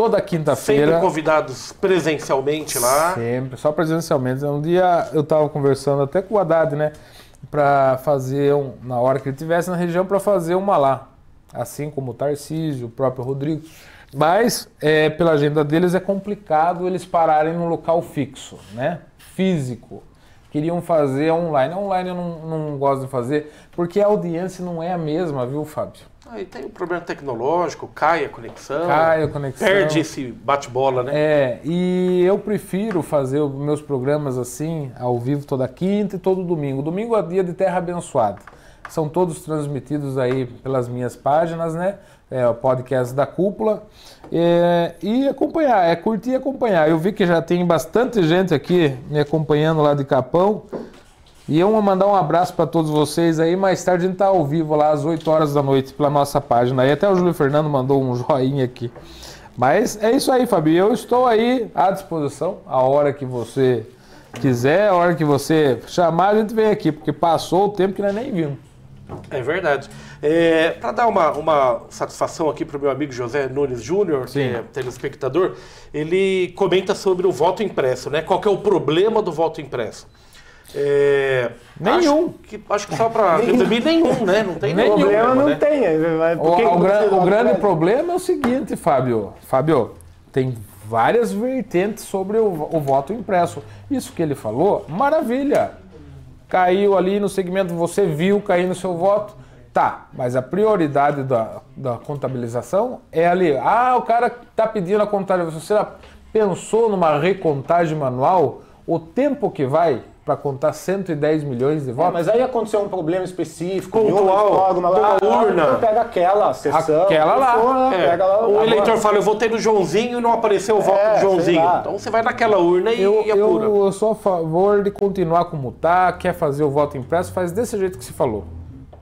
Sempre convidados presencialmente lá. Sempre, só presencialmente. Um dia eu tava conversando até com o Haddad, né? Pra fazer, na hora que ele estivesse na região, pra fazer uma lá. Assim como o Tarcísio, o próprio Rodrigo. Mas, pela agenda deles, é complicado eles pararem num local fixo, né? Físico. Queriam fazer online. Online eu não gosto de fazer, porque a audiência não é a mesma, viu, Fábio? Aí tem um problema tecnológico, cai a conexão. Perde esse bate-bola, né? E eu prefiro fazer os meus programas assim, ao vivo toda quinta e todo domingo. Domingo é dia de Terra Abençoada. São todos transmitidos aí pelas minhas páginas, né? O podcast da Cúpula. E acompanhar, curtir e acompanhar. Eu vi que já tem bastante gente aqui me acompanhando lá de Capão. E eu vou mandar um abraço para todos vocês aí. Mais tarde a gente tá ao vivo lá às 8 horas da noite pela nossa página. E até o Júlio Fernando mandou um joinha aqui. Mas é isso aí, Fabio. Eu estou aí à disposição. A hora que você quiser, a hora que você chamar, a gente vem aqui. Porque passou o tempo que nós nem vimos. É verdade. Para dar uma satisfação aqui para o meu amigo José Nunes Júnior, que é telespectador, ele comenta sobre o voto impresso, né? Qual que é o problema do voto impresso? Nenhum. Acho que só para resumir, nenhum, né? Não tem nenhum problema, não tem. O grande problema é o seguinte, Fábio. Fábio, tem várias vertentes sobre o voto impresso. Isso que ele falou, maravilha. Caiu ali no segmento, você viu cair no seu voto. Tá, mas a prioridade da contabilização é ali. O cara tá pedindo a contabilização. Você já pensou numa recontagem manual? O tempo que vai para contar 110 milhões de votos? Mas aí aconteceu um problema específico. Pontual, uma urna. Pega aquela sessão. Aquela lá. Pega lá. O eleitor fala, eu votei no Joãozinho e não apareceu o voto do Joãozinho. Então você vai naquela urna e apura. Eu sou a favor de continuar como tá, quer fazer o voto impresso, faz desse jeito que se falou.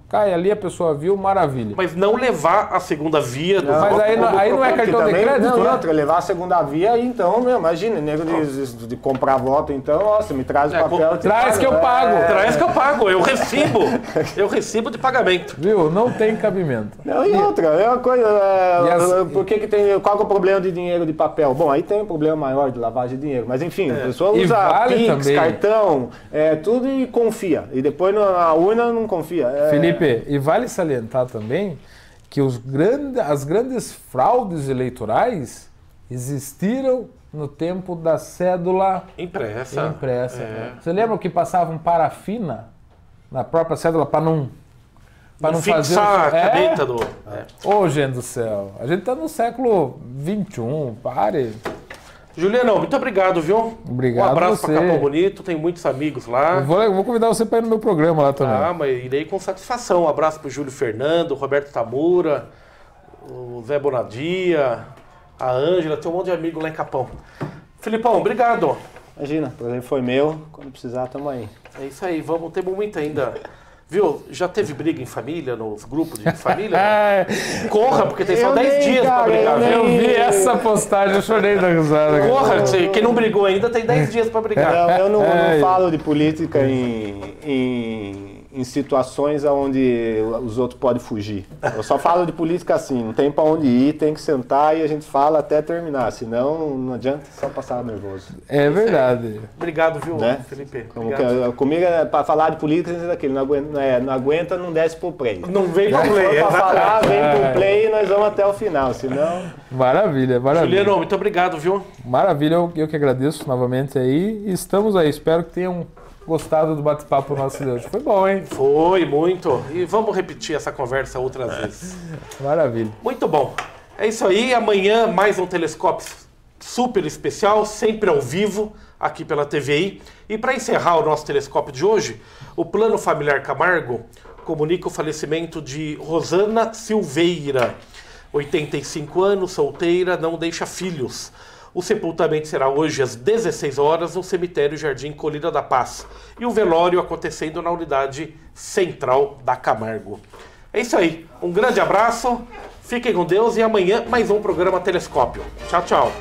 Cai ali, a pessoa viu, maravilha. Mas não levar a segunda via do voto. Mas aí não é cartão de crédito, né? Outra, levar a segunda via aí, então, imagina, nego de comprar voto, então, você me traz o papel. Traz que eu pago. Traz que eu pago, eu recebo de pagamento. Viu? Não tem cabimento. Não, e outra, é uma coisa, por que tem, qual é o problema de dinheiro de papel? Bom, aí tem um problema maior de lavagem de dinheiro, mas enfim, a pessoa usa Pix, cartão, tudo e confia, e depois na urna não confia. Felipe, e vale salientar também que as grandes fraudes eleitorais existiram no tempo da cédula impressa. Você lembra que passavam parafina na própria cédula para não fazer a caneta do... Ô, gente do céu, a gente está no século XXI, pare. Juliano, muito obrigado, viu? Obrigado. Um abraço para Capão Bonito, tem muitos amigos lá. Eu vou convidar você para ir no meu programa lá também. Mas irei com satisfação. Um abraço para o Júlio Fernando, o Roberto Tamura, o Zé Bonadia, a Ângela, tem um monte de amigo lá em Capão. Filipão, obrigado. Imagina, o prazer foi meu. Quando precisar, tamo aí. É isso aí, vamos ter muito ainda. Viu? Já teve briga em família, nos grupos de família? Corra, porque tem só 10 dias pra brigar. Eu vi essa postagem, eu chorei da risada. Corra, quem não brigou ainda tem 10 dias pra brigar. Eu não falo de política em situações onde os outros podem fugir. Eu só falo de política assim, não tem pra onde ir, tem que sentar e a gente fala até terminar, senão não adianta só passar nervoso. É verdade. Obrigado, viu, Felipe? Comigo, pra falar de política, a gente daquele, não aguenta, não desce pro play. Não vem pro play. Pra falar, vem pro play e nós vamos até o final, senão... Maravilha. Juliano, muito obrigado, viu? Maravilha, eu que agradeço novamente aí e estamos aí, espero que tenham gostado do bate-papo nosso de hoje. Foi bom, hein? Foi, muito. E vamos repetir essa conversa outras vezes. Maravilha. Muito bom. É isso aí. Amanhã mais um Telescópio super especial, sempre ao vivo, aqui pela TVI. E para encerrar o nosso Telescópio de hoje, o Plano Familiar Camargo comunica o falecimento de Rosana Silveira, 85 anos, solteira, não deixa filhos. O sepultamento será hoje às 16 horas no cemitério Jardim Colina da Paz. E o velório acontecendo na unidade central da Camargo. É isso aí. Um grande abraço. Fiquem com Deus e amanhã mais um programa Telescópio. Tchau, tchau.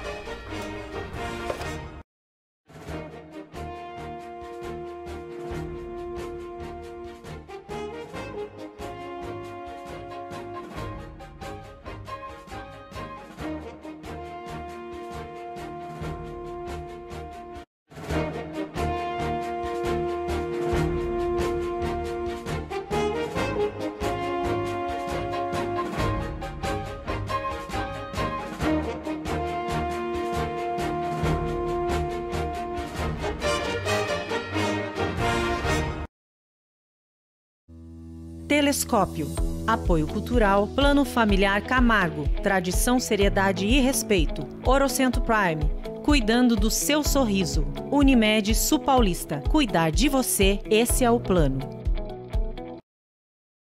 Telescópio. Apoio Cultural, Plano Familiar Camargo, Tradição, Seriedade e Respeito. Orocentro Prime, cuidando do seu sorriso. Unimed Sul Paulista, cuidar de você, esse é o plano.